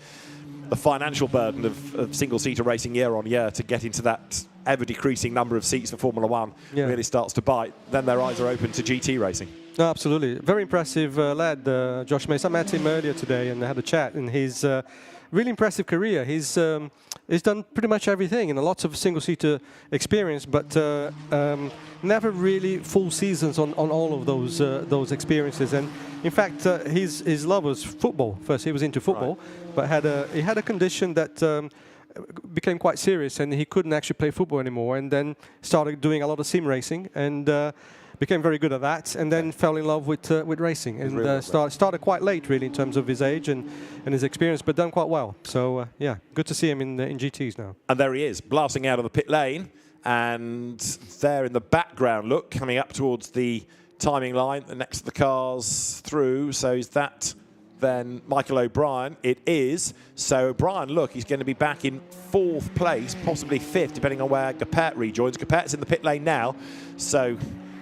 financial burden of single-seater racing year on year to get into that ever-decreasing number of seats for Formula 1 really starts to bite. Then their eyes are open to GT racing. No, absolutely. Very impressive lad, Josh Mason. I met him earlier today and had a chat, and he's really impressive career. He's done pretty much everything and a lot of single-seater experience, but never really full seasons on all of those experiences. And in fact, his love was football. First, he was into football, but he had a condition that became quite serious, and he couldn't actually play football anymore. And then started doing a lot of sim racing and became very good at that, and then fell in love with racing, and started quite late really in terms of his age and his experience, but done quite well. So yeah, good to see him in GTs now. And there he is, blasting out of the pit lane, and there in the background, look, coming up towards the timing line next to the cars through. So is that then Michael O'Brien? It is. So O'Brien, look, he's going to be back in 4th place, possibly 5th, depending on where Gapet rejoins. Gapet's in the pit lane now, so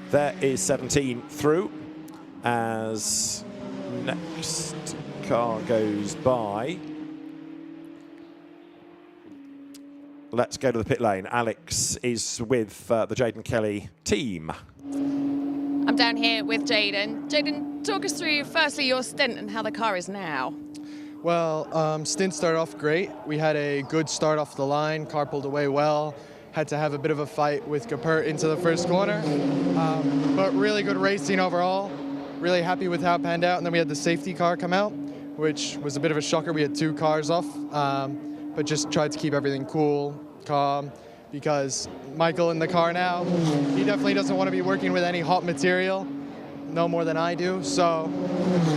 there is 17 through as next car goes by. Let's go to the pit lane. Alex is with the Jayden Kelly team. I'm down here with Jayden. Jayden, talk us through firstly your stint and how the car is now. Well, stint started off great. We had a good start off the line, car pulled away well. Had to have a bit of a fight with Gapert into the first corner, but really good racing overall. Really happy with how it panned out. And then we had the safety car come out, which was a bit of a shocker. We had 2 cars off, but just tried to keep everything cool, calm, because Michael in the car now, he definitely doesn't want to be working with any hot material, no more than I do. So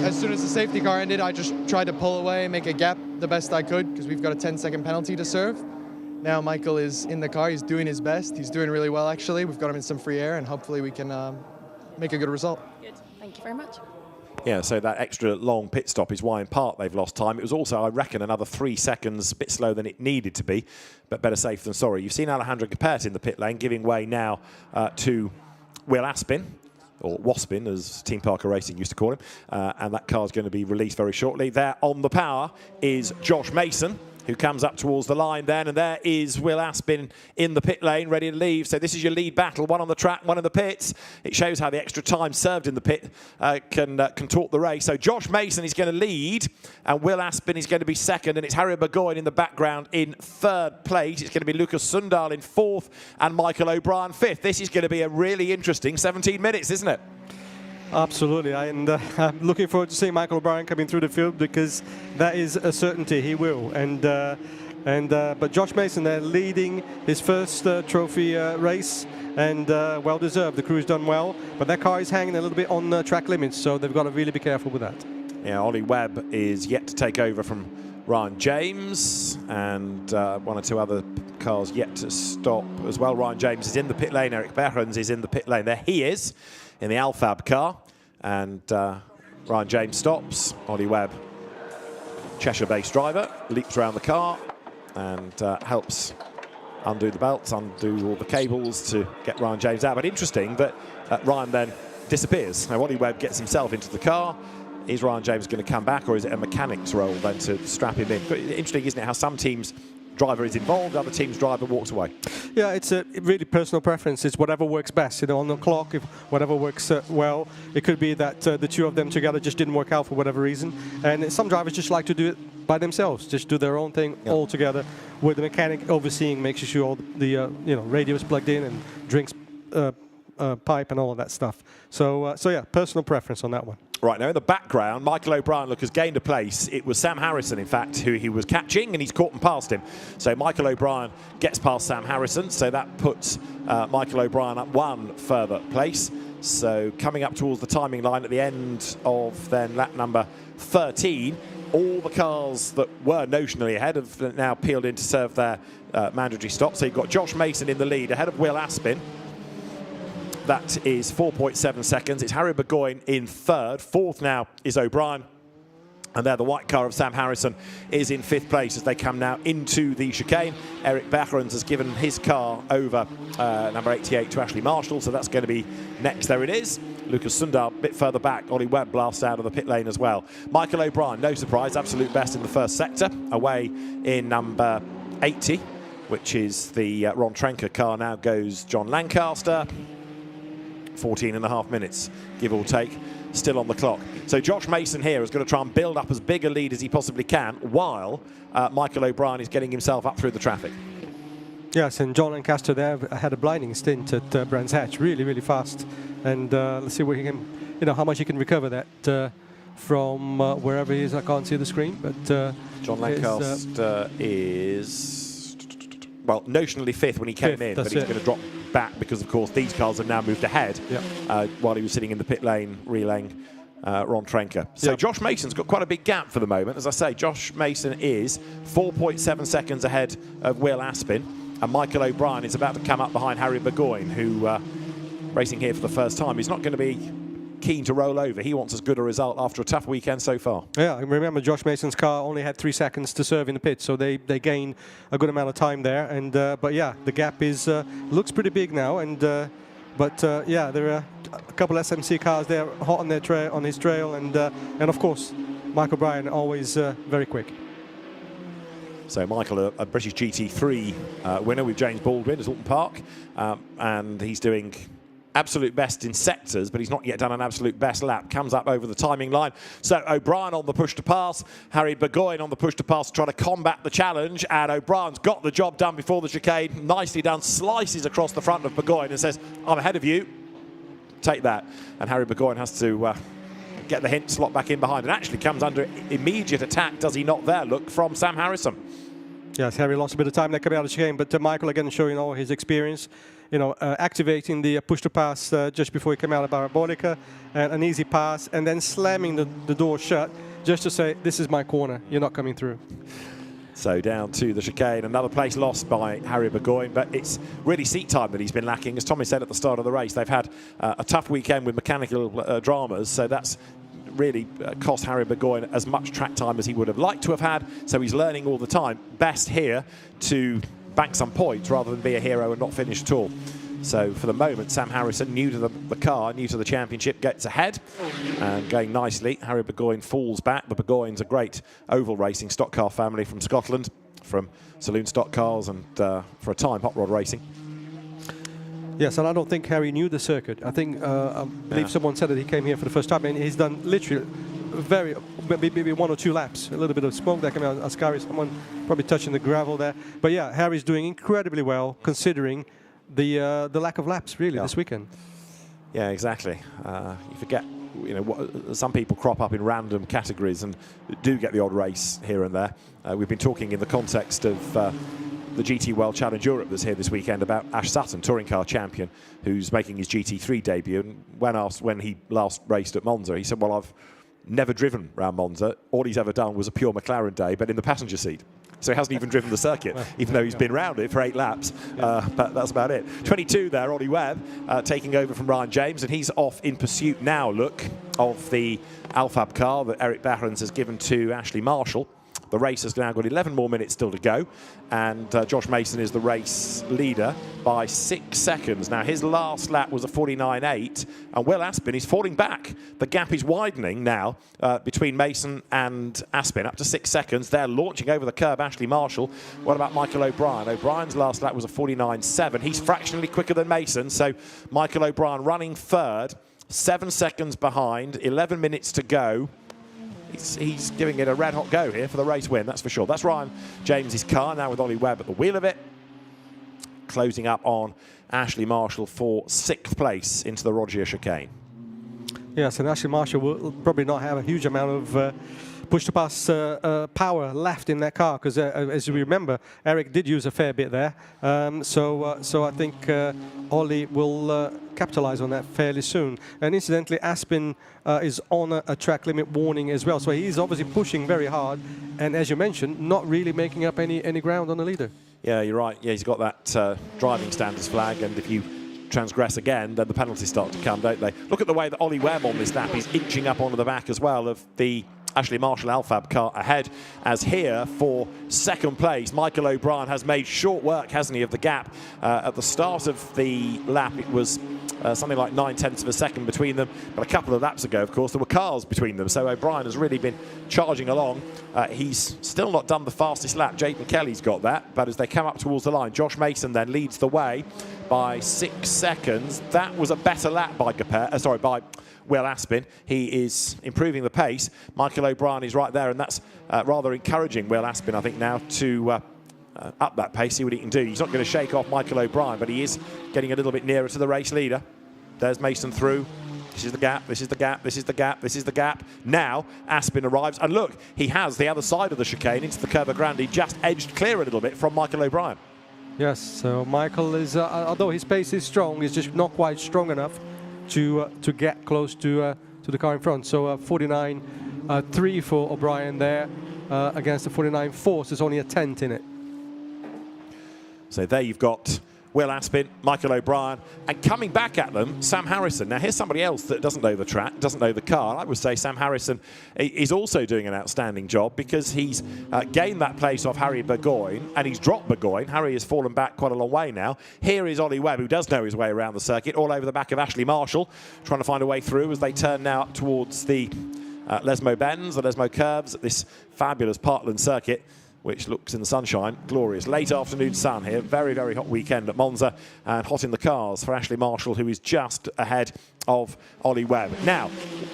as soon as the safety car ended, I just tried to pull away, make a gap the best I could, because we've got a 10-second penalty to serve. Now Michael is in the car, he's doing his best. He's doing really well, actually. We've got him in some free air, and hopefully we can make a good result. Good, thank you very much. Yeah, so that extra long pit stop is why in part they've lost time. It was also, I reckon, another 3 seconds, a bit slower than it needed to be, but better safe than sorry. You've seen Alejandro Gapet in the pit lane, giving way now to Will Aspin, or Waspin, as Team Parker Racing used to call him, and that car's going to be released very shortly. There on the power is Josh Mason, who comes up towards the line then, and there is Will Aspin in the pit lane, ready to leave. So this is your lead battle, one on the track, one in the pits. It shows how the extra time served in the pit can contort the race. So Josh Mason is going to lead, and Will Aspin is going to be second, and it's Harry Burgoyne in the background in 3rd place. It's going to be Lucas Sundal in 4th, and Michael O'Brien 5th. This is going to be a really interesting 17 minutes, isn't it? Absolutely, and I'm looking forward to seeing Michael O'Brien coming through the field, because that is a certainty, he will. But Josh Mason there leading his first trophy race, and well deserved. The crew's done well, but that car is hanging a little bit on track limits, so they've got to really be careful with that. Yeah, Ollie Webb is yet to take over from Ryan James, and 1 or 2 other cars yet to stop as well. Ryan James is in the pit lane, Eric Behrens is in the pit lane. There he is, in the Alfab car, and Ryan James stops. Ollie Webb, Cheshire-based driver, leaps around the car and helps undo the belts, undo all the cables to get Ryan James out. But interesting that Ryan then disappears. Now, Ollie Webb gets himself into the car. Is Ryan James going to come back, or is it a mechanic's role then to strap him in? But interesting, isn't it, how some teams' driver is involved, other teams' driver walks away. Yeah, it's a really personal preference. It's whatever works best. You know, on the clock, if whatever works well, it could be that the two of them together just didn't work out for whatever reason. And some drivers just like to do it by themselves, just do their own thing all together, with the mechanic overseeing, making sure all the radio is plugged in and drinks pipe and all of that stuff. So yeah, personal preference on that one. Right, now in the background, Michael O'Brien, look, has gained a place. It was Sam Harrison, in fact, who he was catching, and he's caught and passed him. So Michael O'Brien gets past Sam Harrison, so that puts Michael O'Brien up one further place. So coming up towards the timing line at the end of then lap number 13, all the cars that were notionally ahead have now peeled in to serve their mandatory stop. So you've got Josh Mason in the lead, ahead of Will Aspin. That is 4.7 seconds. It's Harry Burgoyne in third. Fourth now is O'Brien. And there, the white car of Sam Harrison is in fifth place as they come now into the chicane. Eric Behrens has given his car over number 88 to Ashley Marshall, so that's going to be next. There it is. Lucas Sundar a bit further back. Ollie Webb blasts out of the pit lane as well. Michael O'Brien, no surprise, absolute best in the first sector. Away in number 80, which is the Ron Trenker car. Now goes John Lancaster. 14.5 minutes, give or take, still on the clock. So Josh Mason here is going to try and build up as big a lead as he possibly can, while Michael O'Brien is getting himself up through the traffic. Yes, and John Lancaster there had a blinding stint at Brands Hatch, really, really fast. And let's see where he can, how much he can recover that from wherever he is. I can't see the screen, but John Lancaster is, well, notionally fifth when he came in, but he's going to drop back because, of course, these cars have now moved ahead while he was sitting in the pit lane relaying Ron Trenker. So Josh Mason's got quite a big gap for the moment. As I say, Josh Mason is 4.7 seconds ahead of Will Aspin, and Michael O'Brien is about to come up behind Harry Burgoyne, who racing here for the first time. He's not going to be keen to roll over. He wants as good a result after a tough weekend so far. Yeah, I remember Josh Mason's car only had 3 seconds to serve in the pit, so they gain a good amount of time there. And but yeah, the gap is looks pretty big now. And yeah, there are a couple SMC cars there hot on their trail, on his trail, and of course, Michael O'Brien always very quick. So Michael, a British GT3 winner with James Baldwin at Alton Park, and he's doing absolute best in sectors, but he's not yet done an absolute best lap. Comes up over the timing line. So O'Brien on the push to pass. Harry Burgoyne on the push to pass to try to combat the challenge. And O'Brien's got the job done before the chicane. Nicely done. Slices across the front of Burgoyne and says, I'm ahead of you. Take that. And Harry Burgoyne has to get the hint, slot back in behind. And actually comes under immediate attack, does he not there, look, from Sam Harrison. Yes, Harry lost a bit of time there coming out of the chicane, but Michael again showing all his experience. Activating the push to pass just before he came out of Parabolica, and an easy pass, and then slamming the door shut just to say, this is my corner, you're not coming through. So down to the chicane, another place lost by Harry Burgoyne, but it's really seat time that he's been lacking. As Tommy said at the start of the race, they've had a tough weekend with mechanical dramas, so that's really cost Harry Burgoyne as much track time as he would have liked to have had, so he's learning all the time. Best here to bank some points rather than be a hero and not finish at all. So for the moment, Sam Harrison, new to the car, new to the championship, gets ahead and going nicely. Harry Burgoyne falls back. The Burgoynes, a great oval racing stock car family from Scotland, from saloon stock cars and for a time hot rod racing. Yes, and I don't think Harry knew the circuit. I think I believe someone said that he came here for the first time, and he's done literally maybe 1 or 2 laps. A little bit of smoke that came out of Ascari, someone probably touching the gravel there. But yeah, Harry's doing incredibly well considering the lack of laps really this weekend. Yeah, exactly. You forget, some people crop up in random categories and do get the odd race here and there. We've been talking in the context of the GT World Challenge Europe that's here this weekend about Ash Sutton, touring car champion, who's making his GT3 debut. And when asked when he last raced at Monza, he said, well, I've never driven around Monza. All he's ever done was a pure McLaren day, but in the passenger seat. So he hasn't even driven the circuit, even though he's been round it for 8 laps. But that's about it. 22 there, Ollie Webb, taking over from Ryan James, and he's off in pursuit now, look, of the Alfab car that Eric Behrens has given to Ashley Marshall. The race has now got 11 more minutes still to go, and Josh Mason is the race leader by 6 seconds. Now, his last lap was a 49.8, and Will Aspin is falling back. The gap is widening now between Mason and Aspin, up to 6 seconds. They're launching over the curb, Ashley Marshall. What about Michael O'Brien? O'Brien's last lap was a 49.7. He's fractionally quicker than Mason, so Michael O'Brien running third, 7 seconds behind, 11 minutes to go. He's giving it a red-hot go here for the race win, that's for sure. That's Ryan James's car, now with Ollie Webb at the wheel of it. Closing up on Ashley Marshall for 6th place into the Rogier chicane. Yes, and Ashley Marshall will probably not have a huge amount of push-to-pass power left in that car, because as you remember, Eric did use a fair bit there. So I think Ollie will capitalize on that fairly soon. And incidentally, Aspin is on a track limit warning as well, so he's obviously pushing very hard, and as you mentioned, not really making up any ground on the leader. Yeah, you're right. Yeah, he's got that driving standards flag, and if you transgress again, then the penalties start to come, don't they? Look at the way that Ollie Webb on this lap is inching up onto the back as well of the Ashley Marshall Alfab car ahead, as here for 2nd place Michael O'Brien has made short work, hasn't he, of the gap. At the start of the lap it was something like 9/10 of a second between them, but a couple of laps ago, of course, there were cars between them, so O'Brien has really been charging along. He's still not done the fastest lap. Jayden Kelly's got that, but as they come up towards the line, Josh Mason then leads the way by 6 seconds. That was a better lap by by Will Aspin. He is improving the pace. Michael O'Brien is right there, and that's rather encouraging Will Aspin, I think, now to up that pace, see what he can do. He's not going to shake off Michael O'Brien, but he is getting a little bit nearer to the race leader. There's Mason through. This is the gap, this is the gap, this is the gap, this is the gap. Now Aspin arrives, and look, he has the other side of the chicane into the Curva Grande, just edged clear a little bit from Michael O'Brien. Yes, so Michael is, although his pace is strong, he's just not quite strong enough to get close to the car in front. So 49.3 for O'Brien there against the 49.4, so there's only a tenth in it. So there you've got Will Aspin, Michael O'Brien, and coming back at them, Sam Harrison. Now here's somebody else that doesn't know the track, doesn't know the car. I would say Sam Harrison is also doing an outstanding job, because he's gained that place off Harry Burgoyne, and he's dropped Burgoyne. Harry has fallen back quite a long way now. Here is Ollie Webb, who does know his way around the circuit, all over the back of Ashley Marshall, trying to find a way through as they turn now up towards the Lesmo bends, the Lesmo curves at this fabulous Parkland circuit, which looks in the sunshine glorious. Late afternoon sun here, very, very hot weekend at Monza, and hot in the cars for Ashley Marshall, who is just ahead of Ollie Webb. Now,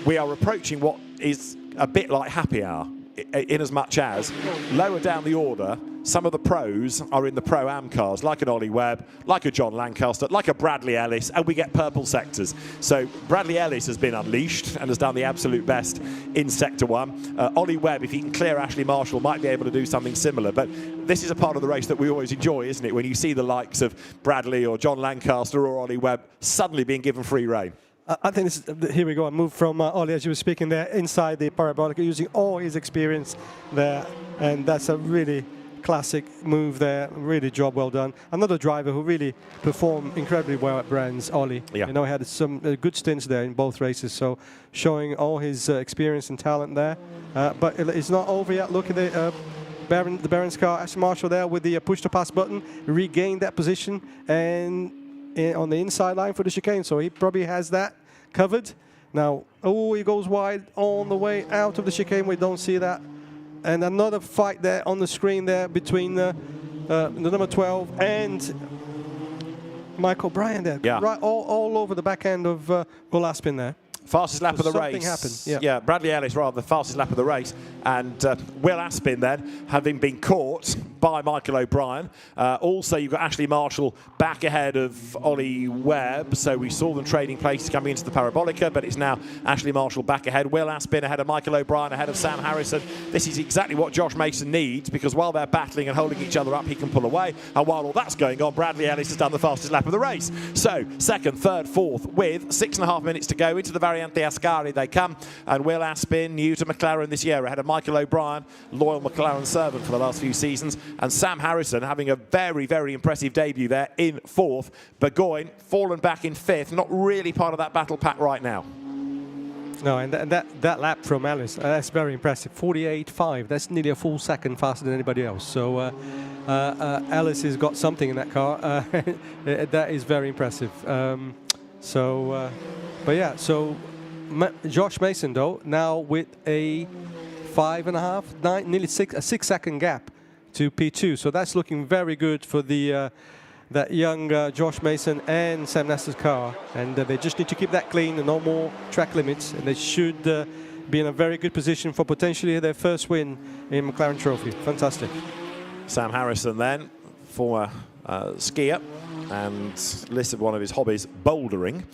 we are approaching what is a bit like happy hour, in as much as lower down the order, some of the pros are in the Pro-Am cars, like an Ollie Webb, like a John Lancaster, like a Bradley Ellis, and we get purple sectors. So Bradley Ellis has been unleashed and has done the absolute best in Sector 1. Ollie Webb, if he can clear Ashley Marshall, might be able to do something similar. But this is a part of the race that we always enjoy, isn't it? When you see the likes of Bradley or John Lancaster or Ollie Webb suddenly being given free rein. I think this is, here we go, a move from Ollie, as you were speaking there, inside the parabolic, using all his experience there, and that's a really classic move there, really job well done. Another driver who really performed incredibly well at Brands, Ollie. Yeah. You know, he had some good stints there in both races, so showing all his experience and talent there. But it's not over yet. Look at the Barron's car, Ashley Marshall there with the push-to-pass button, regained that position, and on the inside line for the chicane, so he probably has that covered. Now, he goes wide on the way out of the chicane. We don't see that. And another fight there on the screen there between the number 12 and Michael O'Brien there. Yeah. Right all over the back end of Will Aspin there. Fastest lap of the race. Something happened. Yeah, Bradley Ellis rather the fastest lap of the race, and Will Aspin then having been caught by Michael O'Brien. Also, you've got Ashley Marshall back ahead of Ollie Webb, so we saw them trading places coming into the Parabolica, but it's now Ashley Marshall back ahead. Will Aspin ahead of Michael O'Brien, ahead of Sam Harrison. This is exactly what Josh Mason needs, because while they're battling and holding each other up, he can pull away, and while all that's going on, Bradley Ellis has done the fastest lap of the race. So, second, third, fourth, with 6.5 minutes to go into the Variante Ascari they come, and Will Aspin, new to McLaren this year, ahead of Michael O'Brien, loyal McLaren servant for the last few seasons, and Sam Harrison having a very, very impressive debut there in fourth. Burgoyne fallen back in fifth, not really part of that battle pack right now. No, and that lap from Alice, that's very impressive. 48.5. That's nearly a full second faster than anybody else. So Alice has got something in that car. That is very impressive. But yeah, so Josh Mason though now with a 5.5, nearly a 6-second gap to P2. So that's looking very good for the that young Josh Mason and Sam Nestor's car, and they just need to keep that clean and no more track limits, and they should be in a very good position for potentially their first win in McLaren Trophy. Fantastic. Sam Harrison then, former skier, and listed one of his hobbies, bouldering.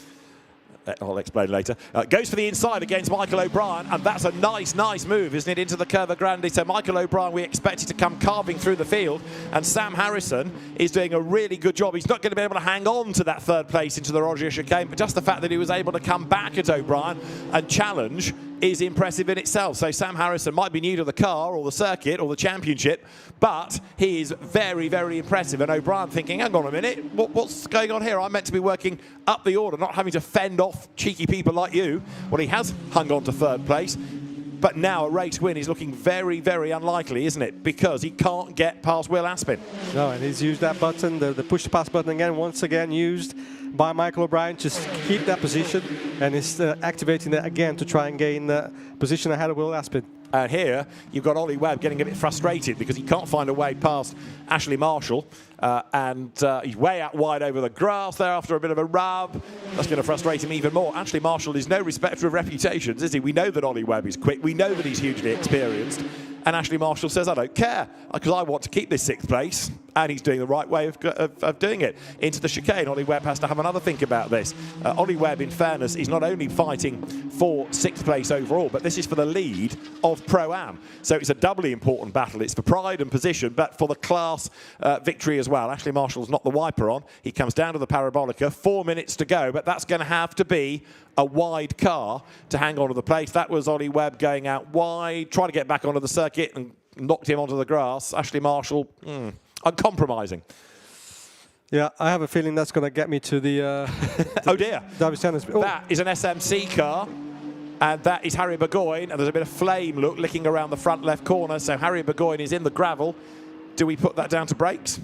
I'll explain later. Goes for the inside against Michael O'Brien, and that's a nice move, isn't it, into the Curva Grande. So Michael O'Brien, we expected to come carving through the field, and Sam Harrison is doing a really good job. He's not going to be able to hang on to that third place into the Roger chicane, but just the fact that he was able to come back at O'Brien and challenge is impressive in itself. So Sam Harrison might be new to the car or the circuit or the championship, but he is very impressive. And O'Brien thinking, hang on a minute, what's going on here? I'm meant to be working up the order, not having to fend off cheeky people like you. Well, he has hung on to third place, but now a race win is looking very unlikely, isn't it? Because he can't get past Will Aspin. No, and he's used that button, the push to pass button again, once again used by Michael O'Brien to keep that position, and is activating that again to try and gain the position ahead of Will Aspin. And here you've got Ollie Webb getting a bit frustrated because he can't find a way past Ashley Marshall, and he's way out wide over the grass there after a bit of a rub. That's going to frustrate him even more. Ashley Marshall is no respecter of reputations, is he? We know that Ollie Webb is quick. We know that he's hugely experienced. And Ashley Marshall says, I don't care, because I want to keep this 6th place. And he's doing the right way of doing it. Into the chicane, Ollie Webb has to have another think about this. Ollie Webb, in fairness, is not only fighting for 6th place overall, but this is for the lead of Pro-Am. So it's a doubly important battle. It's for pride and position, but for the class victory as well. Ashley Marshall's not the wiper on. He comes down to the Parabolica, 4 minutes to go, but that's going to have to be a wide car to hang on to the place. That was Ollie Webb going out wide, trying to get back onto the circuit and knocked him onto the grass. Ashley Marshall, uncompromising. Yeah, I have a feeling that's going to get me to the oh dear. Oh. That is an SMC car, and that is Harry Burgoyne, and there's a bit of flame licking around the front left corner, so Harry Burgoyne is in the gravel. Do we put that down to brakes?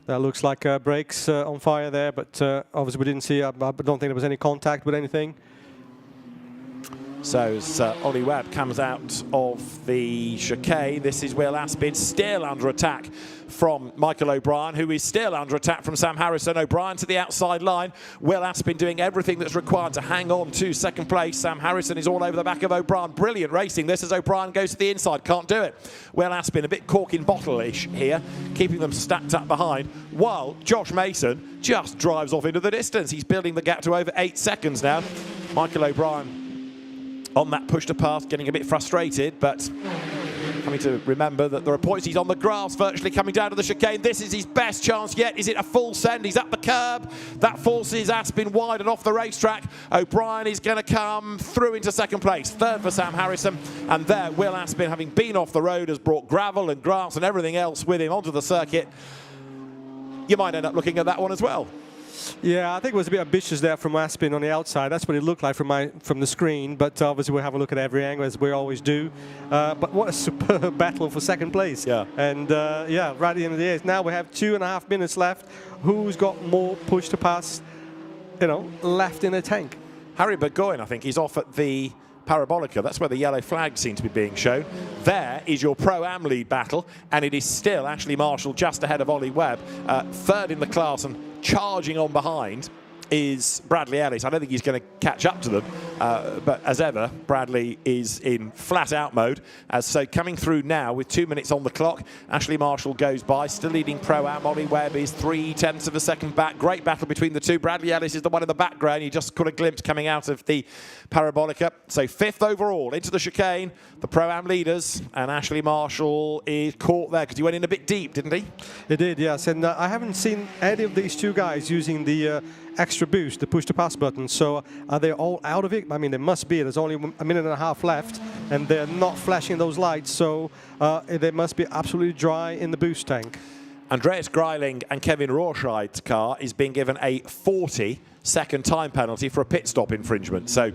That looks like brakes on fire there, but obviously we didn't see, I don't think there was any contact with anything. So as Ollie Webb comes out of the chicane, this is Will Aspin still under attack from Michael O'Brien, who is still under attack from Sam Harrison. O'Brien to the outside line. Will Aspin doing everything that's required to hang on to 2nd place. Sam Harrison is all over the back of O'Brien. Brilliant racing this as O'Brien goes to the inside. Can't do it. Will Aspin a bit cork in bottle-ish here, keeping them stacked up behind, while Josh Mason just drives off into the distance. He's building the gap to over 8 seconds now. Michael O'Brien on that push to pass, getting a bit frustrated, but having to remember that there are points. He's on the grass, virtually coming down to the chicane. This is his best chance yet. Is it a full send? He's up the curb. That forces Aspin wide and off the racetrack. O'Brien is going to come through into 2nd place. 3rd for Sam Harrison. And there, Will Aspin, having been off the road, has brought gravel and grass and everything else with him onto the circuit. You might end up looking at that one as well. Yeah, I think it was a bit ambitious there from Aspin on the outside. That's what it looked like from the screen, but obviously we'll have a look at every angle as we always do. But what a superb battle for 2nd place. Yeah. And yeah, right at the end of the day, now we have 2.5 minutes left. Who's got more push to pass, left in the tank? Harry Burgoyne, I think, he's off at the Parabolica. That's where the yellow flag seems to be being shown. There is your Pro-Am lead battle, and it is still Ashley Marshall just ahead of Ollie Webb. 3rd in the class, and charging on behind is Bradley Ellis. I don't think he's going to catch up to them, but as ever, Bradley is in flat-out mode. So coming through now with 2 minutes on the clock, Ashley Marshall goes by, still leading Pro-Am. Ollie Webb is 0.3 of a second back. Great battle between the two. Bradley Ellis is the one in the background. You just caught a glimpse coming out of the Parabolica. So 5th overall into the chicane, the Pro-Am leaders, and Ashley Marshall is caught there because he went in a bit deep, didn't he? He did, yes. And I haven't seen any of these two guys using the extra boost, the push to pass button. So are they all out of it? I mean, they must be. There's only 1.5 minutes left, and they're not flashing those lights. So they must be absolutely dry in the boost tank. Andreas Greiling and Kevin Rohrscheid's car is being given a 40 second time penalty for a pit stop infringement. So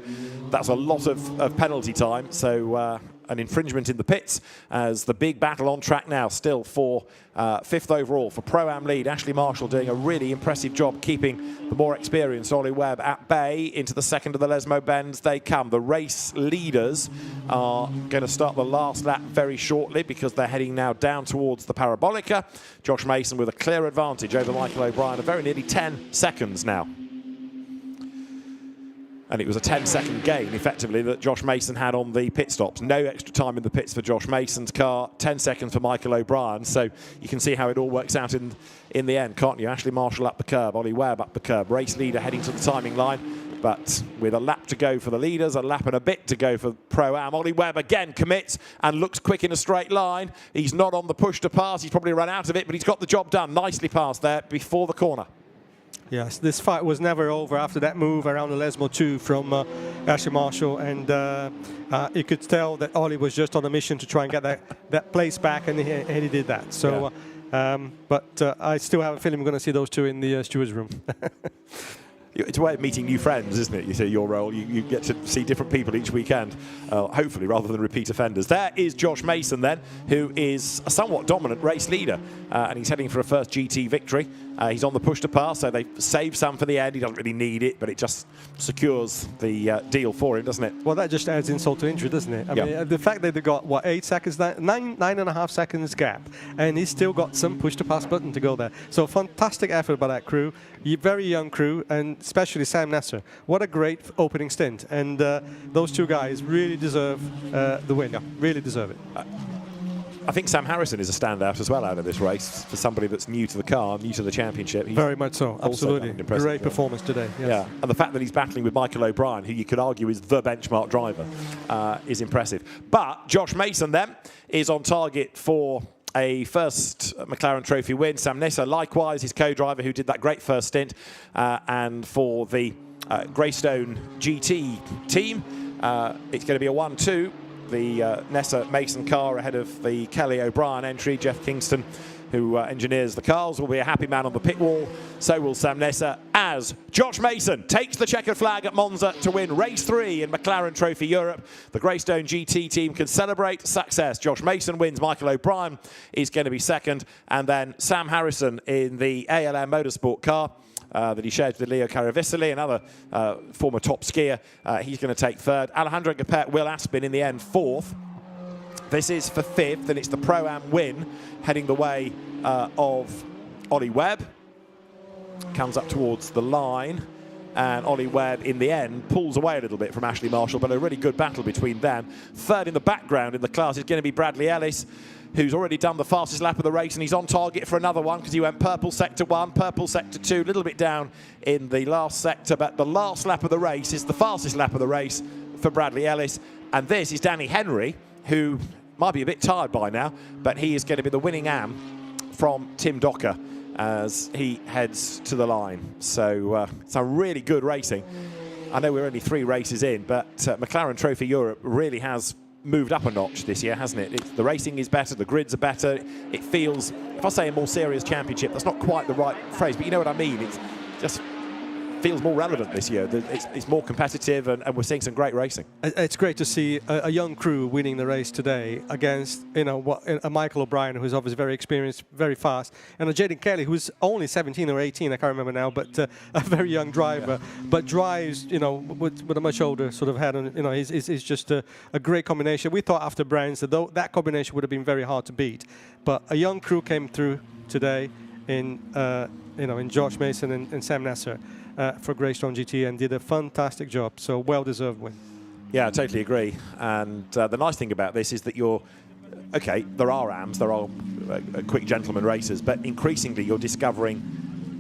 that's a lot of penalty time. So an infringement in the pits as the big battle on track now still for 5th overall for Pro-Am lead. Ashley Marshall doing a really impressive job keeping the more experienced Ollie Webb at bay. Into the second of the Lesmo bends they come. The race leaders are going to start the last lap very shortly because they're heading now down towards the Parabolica. Josh Mason with a clear advantage over Michael O'Brien, a very nearly 10 seconds now. And it was a 10-second gain, effectively, that Josh Mason had on the pit stops. No extra time in the pits for Josh Mason's car, 10 seconds for Michael O'Brien. So you can see how it all works out in the end, can't you? Ashley Marshall up the curb, Ollie Webb up the curb. Race leader heading to the timing line. But with a lap to go for the leaders, a lap and a bit to go for Pro-Am. Ollie Webb again commits and looks quick in a straight line. He's not on the push to pass. He's probably run out of it, but he's got the job done. Nicely passed there before the corner. Yes, this fight was never over after that move around the Lesmo 2 from Ashley Marshall, and you could tell that Ollie was just on a mission to try and get that place back, and he did that. So, yeah. But I still have a feeling we're going to see those two in the stewards' room. It's a way of meeting new friends, isn't it? You say your role, you get to see different people each weekend, hopefully, rather than repeat offenders. There is Josh Mason then, who is a somewhat dominant race leader, and he's heading for a first GT victory. He's on the push to pass, so they saved some for the end. He doesn't really need it, but it just secures the deal for him, doesn't it? Well, that just adds insult to injury, doesn't it? I mean, the fact that they got, what, 8 seconds, nine and a half seconds gap, and he's still got some push to pass button to go there. So fantastic effort by that crew, very young crew, and especially Sam Nasser. What a great opening stint. And those two guys really deserve the win. Yeah, really deserve it. I think Sam Harrison is a standout as well out of this race for somebody that's new to the car, new to the championship. He's very much so, absolutely. Great performance today. Yes. Yeah, and the fact that he's battling with Michael O'Brien, who you could argue is the benchmark driver, is impressive. But Josh Mason then is on target for a first McLaren Trophy win. Sam Nasser, likewise, his co-driver who did that great first stint. And for the Greystone GT team, it's going to be a 1-2. The Nasser-Mason car ahead of the Kelly O'Brien entry. Jeff Kingston, who engineers the cars, will be a happy man on the pit wall. So will Sam Nasser, as Josh Mason takes the checkered flag at Monza to win race 3 in McLaren Trophy Europe. The Greystone GT team can celebrate success. Josh Mason wins. Michael O'Brien is going to be second. And then Sam Harrison in the ALM Motorsport car that he shares with Leo Caravicili, another former top skier. He's going to take third. Alejandro Gapet, Will Aspin in the end fourth. This is for 5th, and it's the Pro-Am win heading the way of Ollie Webb. Comes up towards the line, and Ollie Webb in the end pulls away a little bit from Ashley Marshall, but a really good battle between them. Third in the background in the class is going to be Bradley Ellis, who's already done the fastest lap of the race, and he's on target for another one because he went purple sector 1, purple sector 2, a little bit down in the last sector, but the last lap of the race is the fastest lap of the race for Bradley Ellis. And this is Danny Henry, who might be a bit tired by now, but he is going to be the winning am from Tim Docker as he heads to the line. So it's a really good racing. I know we're only 3 races in, but McLaren Trophy Europe really has moved up a notch this year, hasn't it? The racing is better, the grids are better. It feels, if I say a more serious championship, that's not quite the right phrase, but you know what I mean. It's just feels more relevant this year. It's more competitive, and we're seeing some great racing. It's great to see a young crew winning the race today against, you know, a Michael O'Brien, who's obviously very experienced, very fast, and a Jayden Kelly, who's only 17 or 18, I can't remember now, but a very young driver, but drives, you know, with a much older sort of head, and you know, he's just a great combination. We thought after Brands that that combination would have been very hard to beat, but a young crew came through today in in Josh Mason and Sam Nasser for Greystone GT, and did a fantastic job. So well-deserved win. Yeah, I totally agree. And the nice thing about this is that okay, there are AMs, there are quick gentleman racers, but increasingly you're discovering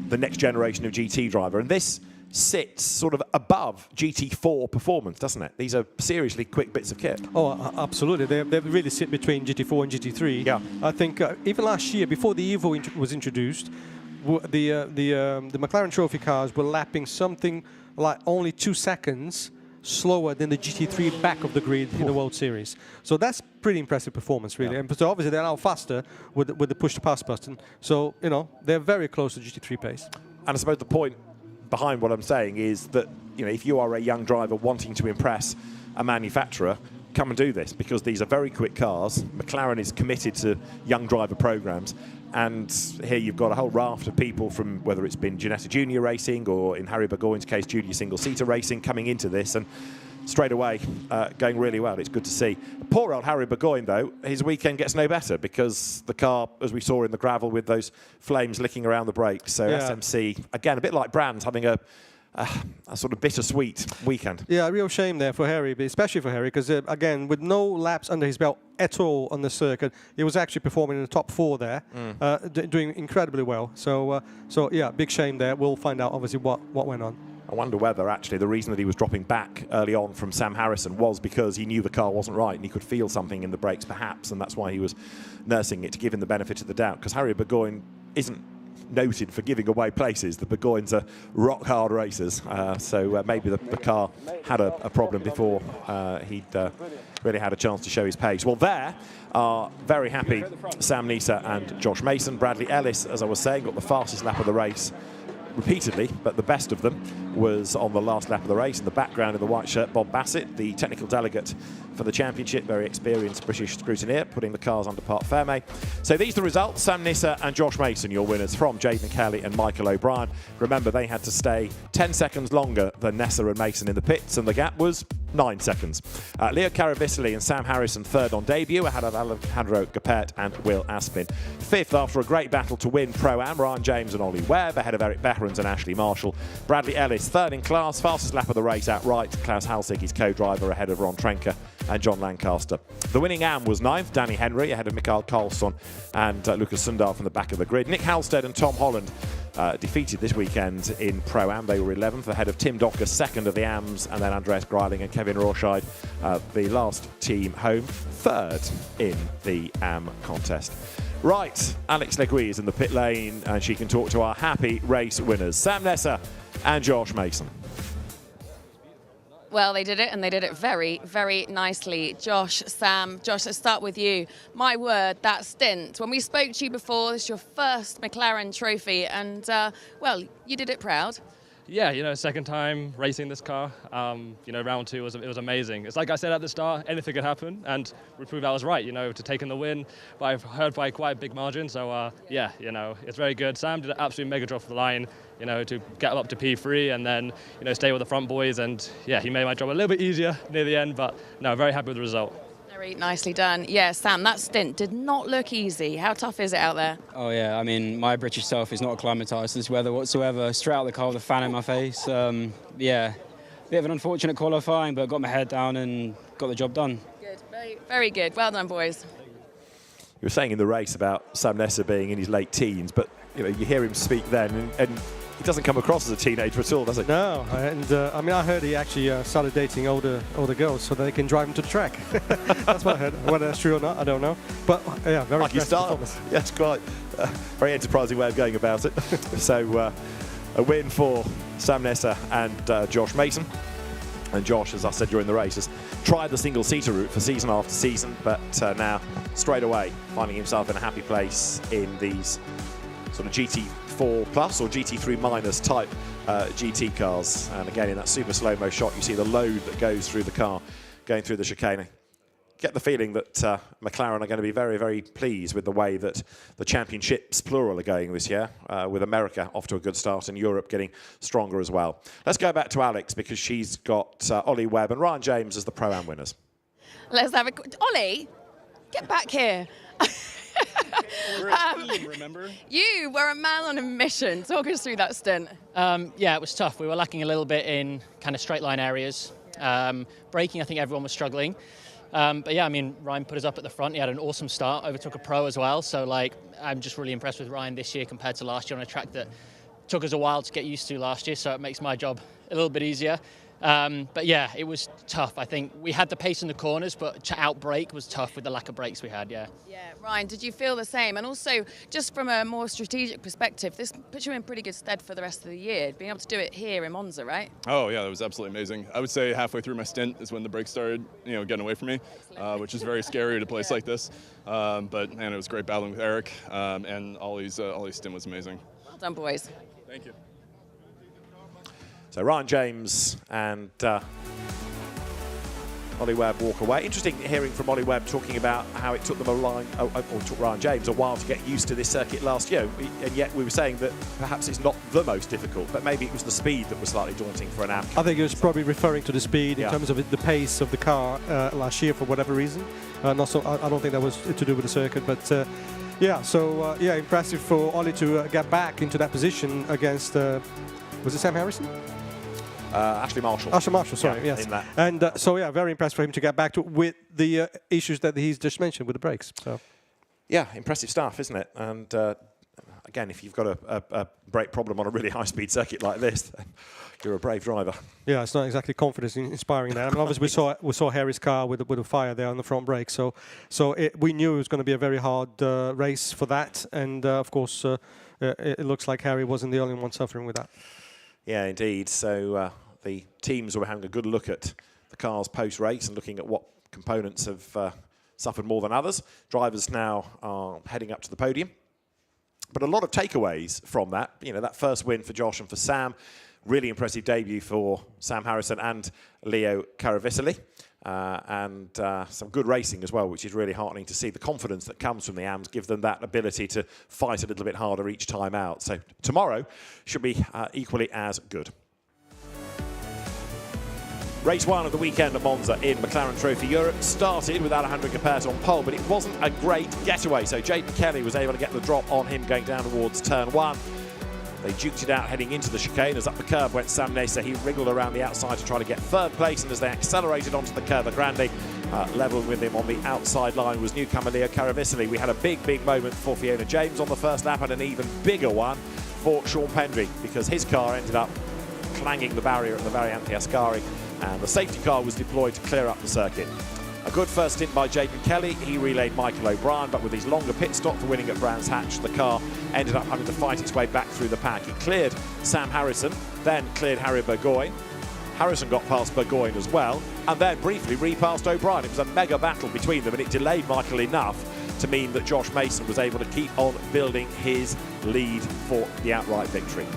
the next generation of GT driver. And this sits sort of above GT4 performance, doesn't it? These are seriously quick bits of kit. Oh, absolutely. They really sit between GT4 and GT3. Yeah. I think even last year, before the Evo was introduced, the McLaren Trophy cars were lapping something like only 2 seconds slower than the GT3 back of the grid in the World Series. So that's pretty impressive performance, really. Yeah. And so obviously they're now faster with the push-to-pass button. So, you know, they're very close to GT3 pace. And I suppose the point behind what I'm saying is that, you know, if you are a young driver wanting to impress a manufacturer, come and do this, because these are very quick cars. McLaren is committed to young driver programs, and here you've got a whole raft of people from, whether it's been Ginetta Junior Racing or in Harry Burgoyne's case Junior single-seater racing, coming into this and straight away going really well. It's good to see. Poor old Harry Burgoyne, though, his weekend gets no better, because the car, as we saw in the gravel with those flames licking around the brakes, so yeah. SMC, again, a bit like Brands, having a sort of bittersweet weekend. Yeah, a real shame there for Harry, but especially for Harry, because again, with no laps under his belt at all on the circuit, he was actually performing in the top 4 there, doing incredibly well. So yeah, big shame there. We'll find out obviously what went on. I wonder whether actually the reason that he was dropping back early on from Sam Harrison was because he knew the car wasn't right and he could feel something in the brakes perhaps, and that's why he was nursing it, to give him the benefit of the doubt, because Harry Burgoyne isn't noted for giving away places. The Burgoynes are rock hard racers, so maybe the car had a problem before he'd really had a chance to show his pace. Well, there are very happy Sam Nisa and Josh Mason. Bradley Ellis, as I was saying, got the fastest lap of the race repeatedly, but the best of them was on the last lap of the race. In the background in the white shirt, Bob Bassett, the technical delegate for the championship, very experienced British scrutineer, putting the cars under part Fairmay. So these are the results. Sam Nisa and Josh Mason, your winners from Jayden Kelly and Michael O'Brien. Remember, they had to stay 10 seconds longer than Nessa and Mason in the pits, and the gap was 9 seconds. Leo Caravicili and Sam Harrison third on debut, ahead of Alejandro Gapet and Will Aspin. Fifth, after a great battle to win Pro-Am, Ryan James and Ollie Webb, ahead of Eric Behrens and Ashley Marshall. Bradley Ellis third in class, fastest lap of the race outright. Klaus Halstead, his co-driver, ahead of Ron Trenker and John Lancaster. The winning Am was ninth, Danny Henry ahead of Mikael Karlsson and Lucas Sundar from the back of the grid. Nick Halstead and Tom Holland defeated this weekend in Pro-Am. They were 11th, ahead of Tim Docker, second of the Ams, and then Andreas Greiling and Kevin Rawshide, the last team home, third in the Am contest. Right, Alex Legui is in the pit lane, and she can talk to our happy race winners, Sam Nessa and Josh Mason. Well, they did it, and they did it very, very nicely. Josh, Sam, Josh, let's start with you. My word, that stint. When we spoke to you before, it's your first McLaren Trophy, and, well, you did it proud. Yeah, you know, second time racing this car. You know, round 2 was amazing. It's like I said at the start, anything could happen, and we proved I was right. You know, to take in the win, but I've heard by quite a big margin. So yeah, you know, it's very good. Sam did an absolute mega job for the line. You know, to get up to P3 and then, you know, stay with the front boys. And yeah, he made my job a little bit easier near the end. But no, very happy with the result. Very nicely done. Yeah, Sam, that stint did not look easy. How tough is it out there? Oh yeah, I mean, my British self is not acclimatised to this weather whatsoever. Straight out of the car with a fan in my face. Yeah, bit of an unfortunate qualifying, but got my head down and got the job done. Good, very, very good. Well done, boys. You were saying in the race about Sam Nessa being in his late teens, but you know, you hear him speak then, and he doesn't come across as a teenager at all, does he? No, and I mean, I heard he actually started dating older girls so they can drive him to the track. That's what I heard. Whether that's true or not, I don't know. But yeah, very like impressive performance. Yes, quite. Very enterprising way of going about it. So a win for Sam Nessa and Josh Mason. And Josh, as I said during the race, has tried the single-seater route for season after season, but now straight away finding himself in a happy place in these sort of GT4 plus or GT3 minus type GT cars. And again, in that super slow-mo shot, you see the load that goes through the car going through the chicane. Get the feeling that McLaren are going to be very, very pleased with the way that the championships, plural, are going this year, with America off to a good start and Europe getting stronger as well. Let's go back to Alex, because she's got Ollie Webb and Ryan James as the Pro-Am winners. Let's have a... Ollie, get back here. We're a team, remember? You were a man on a mission. Talk us through that stint. Yeah, it was tough. We were lacking a little bit in kind of straight line areas. Braking, I think everyone was struggling. But yeah, I mean, Ryan put us up at the front. He had an awesome start, overtook a pro as well. So like, I'm just really impressed with Ryan this year compared to last year on a track that took us a while to get used to last year. So it makes my job a little bit easier. But yeah, it was tough. I think we had the pace in the corners, but to outbrake was tough with the lack of brakes we had, yeah. Yeah, Ryan, did you feel the same? And also, just from a more strategic perspective, this puts you in pretty good stead for the rest of the year, being able to do it here in Monza, right? Oh yeah, that was absolutely amazing. I would say halfway through my stint is when the brakes started, getting away from me, which is very scary at a place like this. But man, it was great battling with Eric, and Ollie's stint was amazing. Well done, boys. Thank you. So Ryan James and Ollie Webb walk away. Interesting hearing from Ollie Webb talking about how it took them took Ryan James a while to get used to this circuit last year, and yet we were saying that perhaps it's not the most difficult, but maybe it was the speed that was slightly daunting for an AM. I think he was probably referring to the speed in Yeah. terms of the pace of the car last year for whatever reason. Not so. I don't think that was to do with the circuit, but yeah. So yeah, impressive for Ollie to get back into that position against. Was it Sam Harrison? Ashley Marshall. Ashley Marshall, sorry, Yeah, yes. in that. And so yeah, very impressed for him to get back to with the issues that he's just mentioned with the brakes. So Yeah, impressive stuff, isn't it? And again, if you've got a brake problem on a really high-speed circuit like this, then you're a brave driver. yeah, it's not exactly confidence inspiring there. I mean, obviously we saw Harry's car with a fire there on the front brake, so we knew it was going to be a very hard race for that, and of course it looks like Harry wasn't the only one suffering with that. Yeah, indeed. So the teams were having a good look at the cars post-race and looking at what components have suffered more than others. Drivers now are heading up to the podium. But a lot of takeaways from that. You know, that first win for Josh and for Sam. Really impressive debut for Sam Harrison and Leo Caravicoli. And some good racing as well, which is really heartening to see. The confidence that comes from the AMs give them that ability to fight a little bit harder each time out. So tomorrow should be equally as good. Race 1 of the weekend at Monza in McLaren Trophy Europe started with Alejandro Gapert on pole, but it wasn't a great getaway. So Jayden Kelly was able to get the drop on him going down towards turn 1. They duked it out heading into the chicane. As up the curb went Sam Nesa. He wriggled around the outside to try to get third place, and as they accelerated onto the curve, Grande level with him on the outside line was newcomer Leo Caravicoli. We had a big moment for Fiona James on the first lap, and an even bigger one for Sean Pendry, because his car ended up clanging the barrier at the Variante Ascari, and the safety car was deployed to clear up the circuit. A good first stint by Jayden Kelly. He relayed Michael O'Brien, but with his longer pit stop for winning at Brands Hatch, the car ended up having to fight its way back through the pack. It cleared Sam Harrison, then cleared Harry Burgoyne. Harrison got past Burgoyne as well, and then briefly repassed O'Brien. It was a mega battle between them, and it delayed Michael enough to mean that Josh Mason was able to keep on building his lead for the outright victory.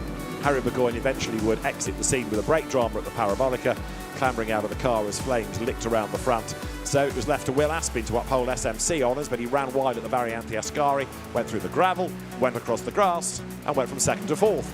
Harry Burgoyne eventually would exit the scene with a brake drama at the Parabolica, clambering out of the car as flames licked around the front. So it was left to Will Aspin to uphold SMC honours, but he ran wide at the Variante Ascari, went through the gravel, went across the grass, and went from second to fourth.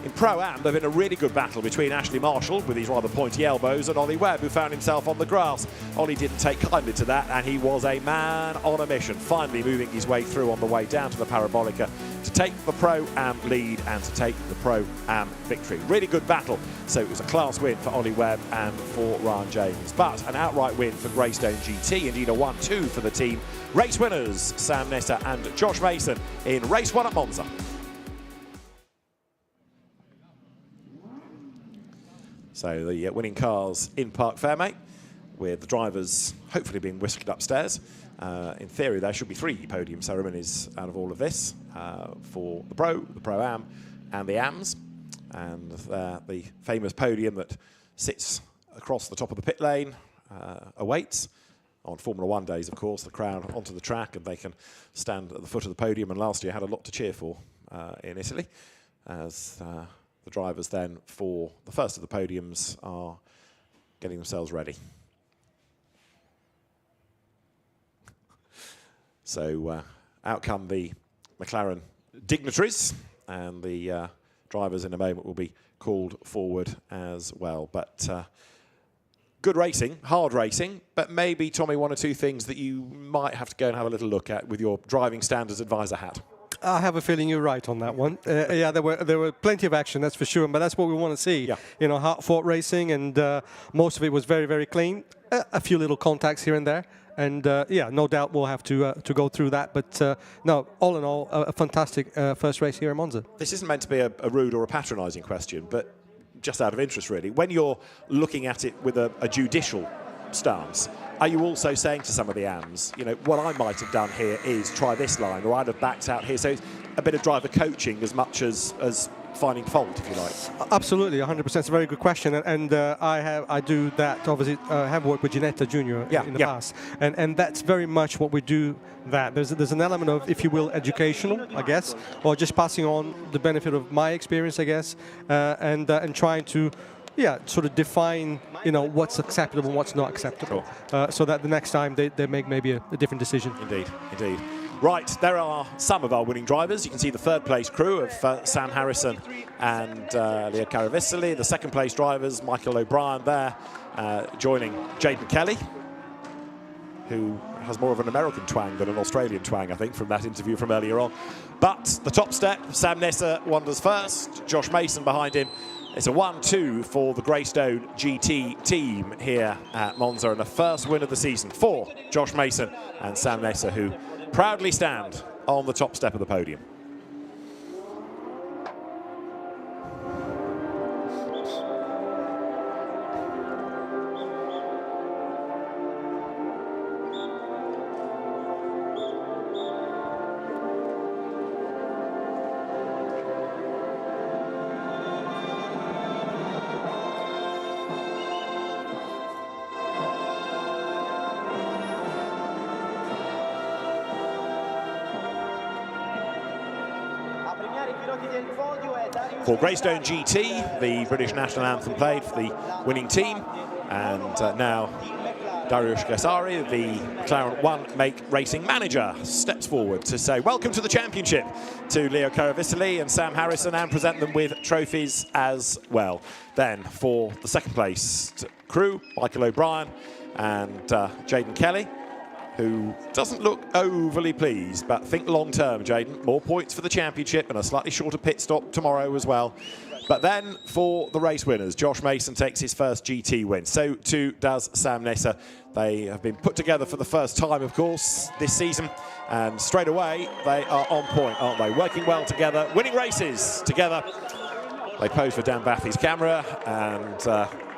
In Pro-Am, there's been a really good battle between Ashley Marshall, with his rather pointy elbows, and Ollie Webb, who found himself on the grass. Ollie didn't take kindly to that, and he was a man on a mission, finally moving his way through on the way down to the Parabolica to take the Pro-Am lead and to take the Pro-Am victory. Really good battle. So it was a class win for Ollie Webb and for Ryan James, but an outright win for Greystone GT, indeed a 1-2 for the team. Race winners, Sam Nesa and Josh Mason in race 1 at Monza. So the winning cars in Parc Fermé, with the drivers hopefully being whisked upstairs. In theory, there should be 3 podium ceremonies out of all of this for the Pro-Am, and the AMs. And the famous podium that sits across the top of the pit lane awaits. On Formula 1 days, of course, the crowd onto the track, and they can stand at the foot of the podium. And last year had a lot to cheer for in Italy, as the drivers then for the first of the podiums are getting themselves ready. So out come the McLaren dignitaries, and the drivers in a moment will be called forward as well. But good racing, hard racing, but maybe, Tommy, 1 or 2 things that you might have to go and have a little look at with your driving standards advisor hat. I have a feeling you're right on that one. Yeah, there were plenty of action, that's for sure, but that's what we want to see. Yeah. You know, hard-fought racing, and most of it was very, very clean. A few little contacts here and there, and yeah, no doubt we'll have to go through that. But no, all in all, a fantastic first race here at Monza. This isn't meant to be a rude or a patronising question, but just out of interest, really. When you're looking at it with a judicial stance, are you also saying to some of the AMs, you know, what I might have done here is try this line, or I'd have backed out here? So it's a bit of driver coaching as much as finding fault, if you like? Absolutely, 100%. It's a very good question, and I do that. Obviously, I have worked with Ginetta Junior in the past, and that's very much what we do. That there's an element of, if you will, educational, I guess, or just passing on the benefit of my experience, I guess, and trying to. Yeah, sort of define, what's acceptable and what's not acceptable, so that the next time they make maybe a different decision. Indeed, indeed. Right, there are some of our winning drivers. You can see the third place crew of Sam Harrison and Leo Caravicili. The second place drivers, Michael O'Brien there, joining Jayden Kelly, who has more of an American twang than an Australian twang, I think, from that interview from earlier on. But the top step, Sam Nessa wanders first, Josh Mason behind him. It's a 1-2 for the Greystone GT team here at Monza, and the first win of the season for Josh Mason and Sam Nessa, who proudly stand on the top step of the podium. For Greystone GT, the British national anthem played for the winning team, and now Dariusz Gasari, the McLaren 1 Make Racing manager, steps forward to say welcome to the championship to Leo Caravicili and Sam Harrison, and present them with trophies as well. Then for the second place crew, Michael O'Brien and Jayden Kelly, who doesn't look overly pleased, but think long-term, Jayden. More points for the championship and a slightly shorter pit stop tomorrow as well. But then for the race winners, Josh Mason takes his first GT win. So too does Sam Nessa. They have been put together for the first time, of course, this season. And straight away, they are on point, aren't they? Working well together, winning races together. They pose for Dan Bathy's camera, and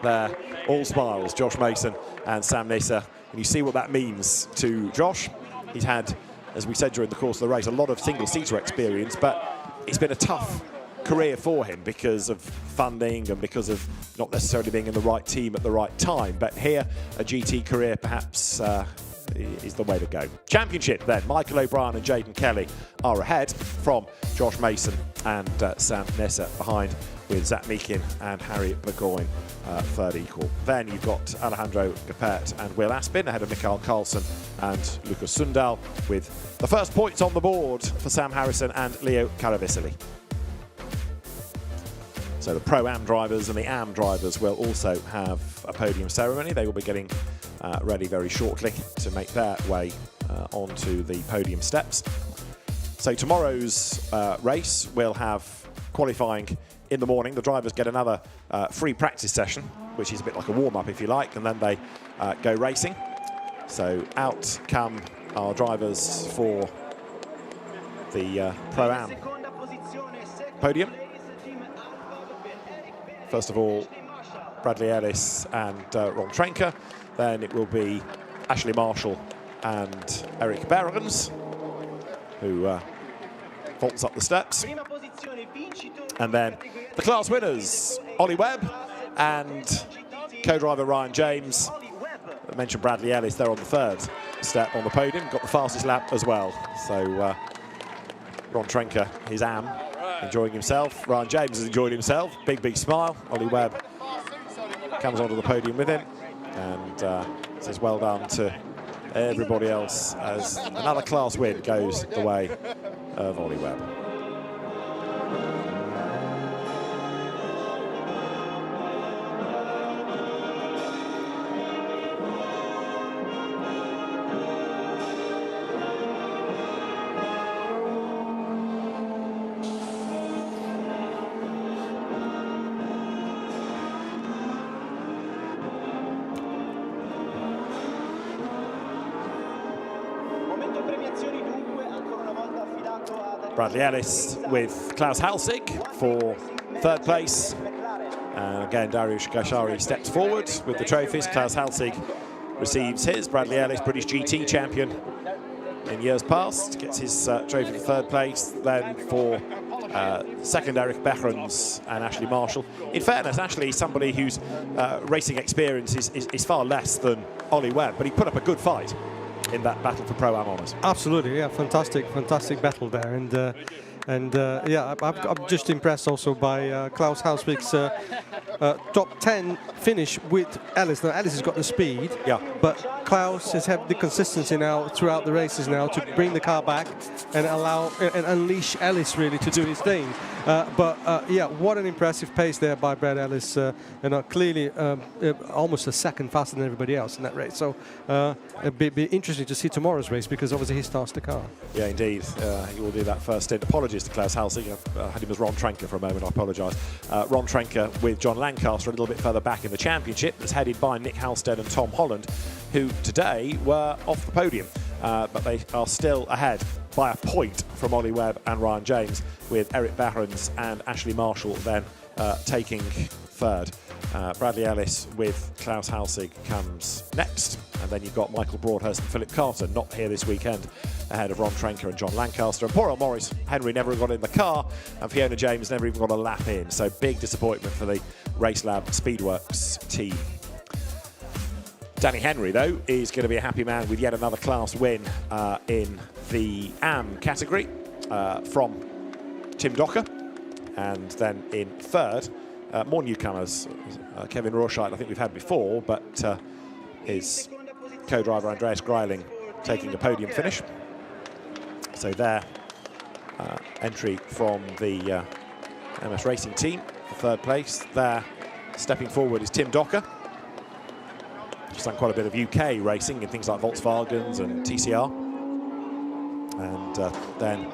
they're all smiles, Josh Mason and Sam Nessa. And you see what that means to Josh. He's had, as we said during the course of the race, a lot of single-seater experience, but it's been a tough career for him because of funding and because of not necessarily being in the right team at the right time. But here, a GT career perhaps is the way to go. Championship then, Michael O'Brien and Jayden Kelly are ahead from Josh Mason and Sam Nessa behind, with Zach Meakin and Harry Burgoyne third equal. Then you've got Alejandro Gapert and Will Aspin ahead of Mikael Carlsen and Lucas Sundal, with the first points on the board for Sam Harrison and Leo Caravicili. So the Pro-Am drivers and the Am drivers will also have a podium ceremony. They will be getting ready very shortly to make their way onto the podium steps. So tomorrow's race will have qualifying in the morning. The drivers get another free practice session, which is a bit like a warm-up, if you like, and then they go racing. So out come our drivers for the Pro-Am podium. First of all, Bradley Ellis and Ron Trenker. Then it will be Ashley Marshall and Eric Behrens, who vaults up the steps. And then the class winners, Ollie Webb and co-driver Ryan James. I mentioned Bradley Ellis there on the third step on the podium, got the fastest lap as well. So Ron Trenker, his Am, enjoying himself. Ryan James has enjoyed himself, big smile. Ollie Webb comes onto the podium with him and says well done to everybody else, as another class win goes the way of Ollie Webb. Bradley Ellis with Klaus Halstead for third place. Again, Dariusz Gasari steps forward with the trophies. Klaus Halstead receives his. Bradley Ellis, British GT champion in years past, gets his trophy for third place. Then for second Eric Behrens and Ashley Marshall. In fairness, Ashley is somebody whose racing experience is far less than Ollie Webb, but he put up a good fight in that battle for Pro-Am honours. Absolutely, yeah, fantastic battle there, and yeah, I'm just impressed also by Klaus Hauswig's top 10 finish with Ellis. Now Ellis has got the speed, yeah, but Klaus has had the consistency now throughout the races now to bring the car back and allow and unleash Ellis really to do his thing. But yeah, what an impressive pace there by Brad Ellis, and clearly almost a second faster than everybody else in that race. So it'd be interesting to see tomorrow's race, because obviously he starts the car. Yeah, indeed. He will do that first stint. Apologies to Klaus Halstead. I had him as Ron Trenker for a moment. I apologise. Ron Trenker with John Lancaster a little bit further back in the championship. That's headed by Nick Halstead and Tom Holland, who today were off the podium. But they are still ahead by a point from Ollie Webb and Ryan James, with Eric Behrens and Ashley Marshall then taking third. Bradley Ellis with Klaus Halsig comes next, and then you've got Michael Broadhurst and Philip Carter not here this weekend, ahead of Ron Trenker and John Lancaster. And poor old Maurice Henry never got in the car, and Fiona James never even got a lap in, so big disappointment for the Racelab Speedworks team. Danny Henry, though, is going to be a happy man with yet another class win in the AM category from Tim Docker. And then in third, more newcomers. Kevin Rorschach, I think we've had before, but his co-driver Andreas Greiling taking a podium finish. So their entry from the MS Racing team for third place. There, stepping forward, is Tim Docker. He's done quite a bit of UK racing in things like Volkswagens and TCR. And then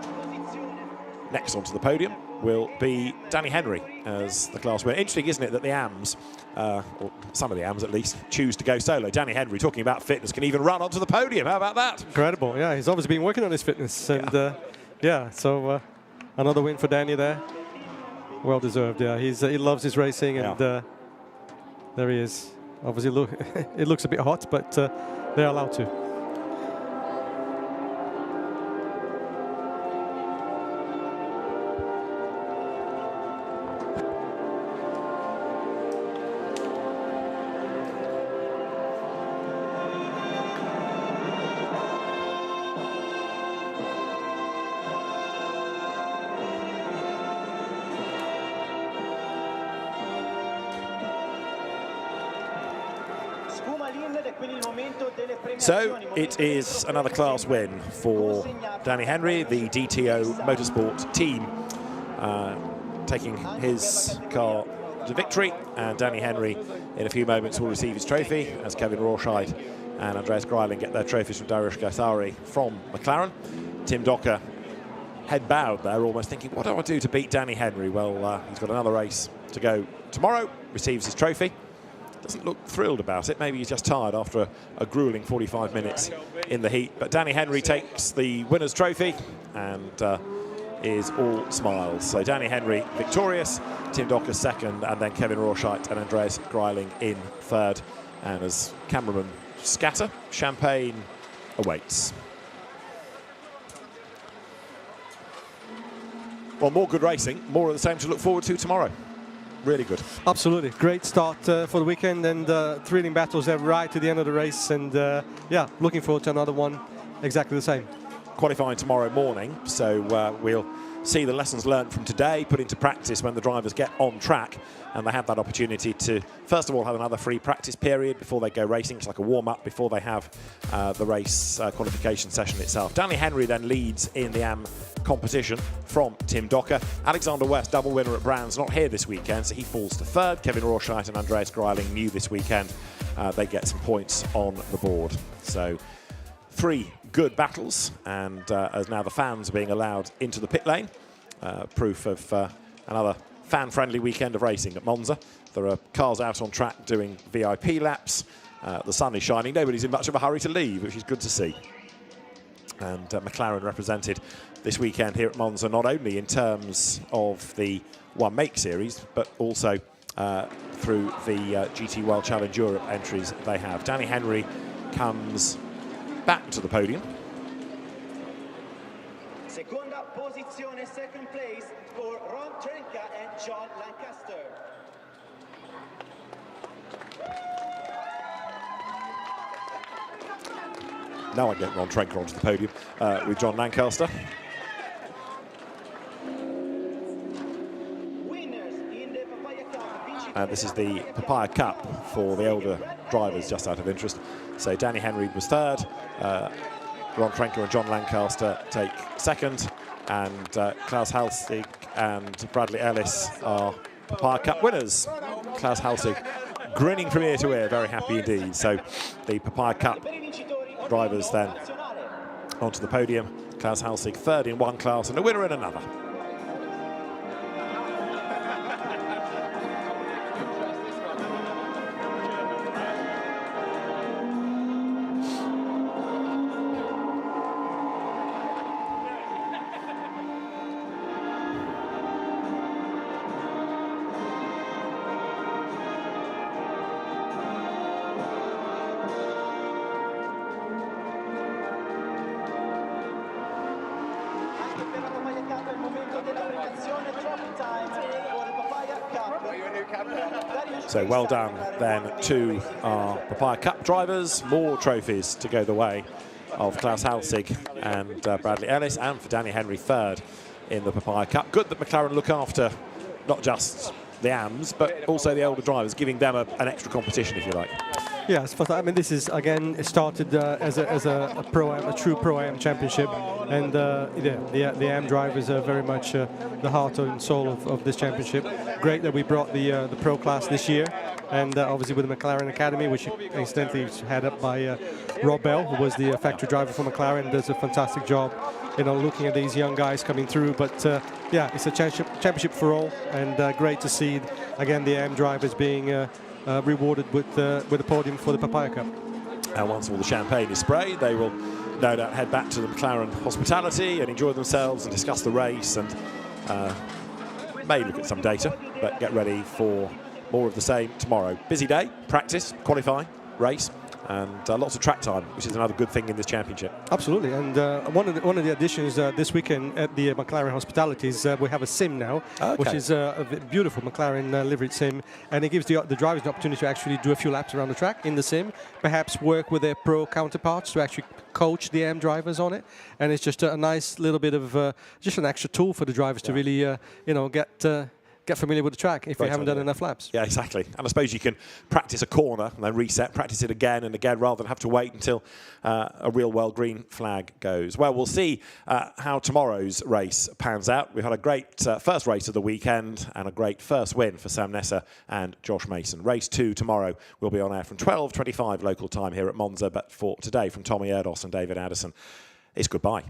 next onto the podium will be Danny Henry as the class winner. Interesting, isn't it, that the AMs, or some of the AMs at least, choose to go solo. Danny Henry, talking about fitness, can even run onto the podium. How about that? Incredible, yeah. He's obviously been working on his fitness. And yeah, so another win for Danny there. Well deserved, yeah. He loves his racing, and there he is. Obviously, look, it looks a bit hot, but they're allowed to. So it is another class win for Danny Henry, the DTO Motorsport team, taking his car to victory. And Danny Henry, in a few moments, will receive his trophy as Kevin Rorschach and Andreas Greiling get their trophies from Dariush Gathari from McLaren. Tim Docker, head bowed there, almost thinking, what do I do to beat Danny Henry? Well, he's got another race to go tomorrow, receives his trophy. Doesn't look thrilled about it. Maybe he's just tired after a grueling 45 minutes in the heat. But Danny Henry takes the winner's trophy and is all smiles. So Danny Henry victorious, Tim Docker second, and then Kevin Rorschach and Andreas Greiling in third. And as cameraman scatter, champagne awaits. Well, more good racing, more of the same to look forward to tomorrow. Really good. Absolutely. Great start for the weekend, and thrilling battles there right to the end of the race. And yeah, looking forward to another one exactly the same. Qualifying tomorrow morning, so we'll see the lessons learned from today put into practice when the drivers get on track, and they have that opportunity to first of all have another free practice period before they go racing. It's like a warm-up before they have the race qualification session itself. Danny Henry then leads in the AM competition from Tim Docker. Alexander West, double winner at Brands, not here this weekend, so he falls to third. Kevin Rorschach and Andreas Greiling new this weekend. They get some points on the board. So 3 good battles, and as now the fans are being allowed into the pit lane, proof of another fan-friendly weekend of racing at Monza. There are cars out on track doing VIP laps. The sun is shining. Nobody's in much of a hurry to leave, which is good to see. And McLaren represented this weekend here at Monza, not only in terms of the One Make series, but also through the GT World Challenge Europe entries they have. Danny Henry comes back to the podium. posizione second place for Ron Trenka and John Lancaster. Now I get Ron Trenka onto the podium with John Lancaster. This is the Papaya Cup for the older drivers, just out of interest. So Danny Henry was third, Ron Trenka and John Lancaster take second, and Klaus Halstead and Bradley Ellis are Papaya Cup winners. Klaus Halstead grinning from ear to ear, very happy indeed. So the Papaya Cup drivers then onto the podium. Klaus Halstead third in one class and a winner in another. So well done then to our Papaya Cup drivers. More trophies to go the way of Klaus Halstead and Bradley Ellis, and for Danny Henry third in the Papaya Cup. Good that McLaren look after not just the AMs, but also the older drivers, giving them an extra competition, if you like. Yes, I mean, this is, again, it started as a pro-am, a true pro-am championship, and the AM drivers are very much the heart and soul of this championship. Great that we brought the pro class this year, and obviously with the McLaren Academy, which incidentally is headed up by Rob Bell, who was the factory driver for McLaren, does a fantastic job, you know, looking at these young guys coming through. But yeah, it's a championship for all, and great to see again the AM drivers being rewarded with a podium for the Papaya Cup. And once all the champagne is sprayed, they will no doubt head back to the McLaren hospitality and enjoy themselves and discuss the race, and may look at some data, but get ready for more of the same tomorrow. Busy day, practice, qualifying, race, and lots of track time, which is another good thing in this championship. Absolutely, and one of the additions this weekend at the McLaren hospitality is we have a sim now, which is a beautiful McLaren liveried sim, and it gives the drivers the opportunity to actually do a few laps around the track in the sim, perhaps work with their pro counterparts to actually coach the AM drivers on it, and it's just a nice little bit of just an extra tool for the drivers to really you know, get familiar with the track if you haven't done enough laps. Yeah, exactly. And I suppose you can practice a corner and then reset, practice it again and again, rather than have to wait until a real world green flag goes. Well, we'll see how tomorrow's race pans out. We've had a great first race of the weekend and a great first win for Sam Nesser and Josh Mason. Race 2 tomorrow will be on air from 12:25 local time here at Monza, but for today, from Tommy Erdos and David Addison, it's goodbye.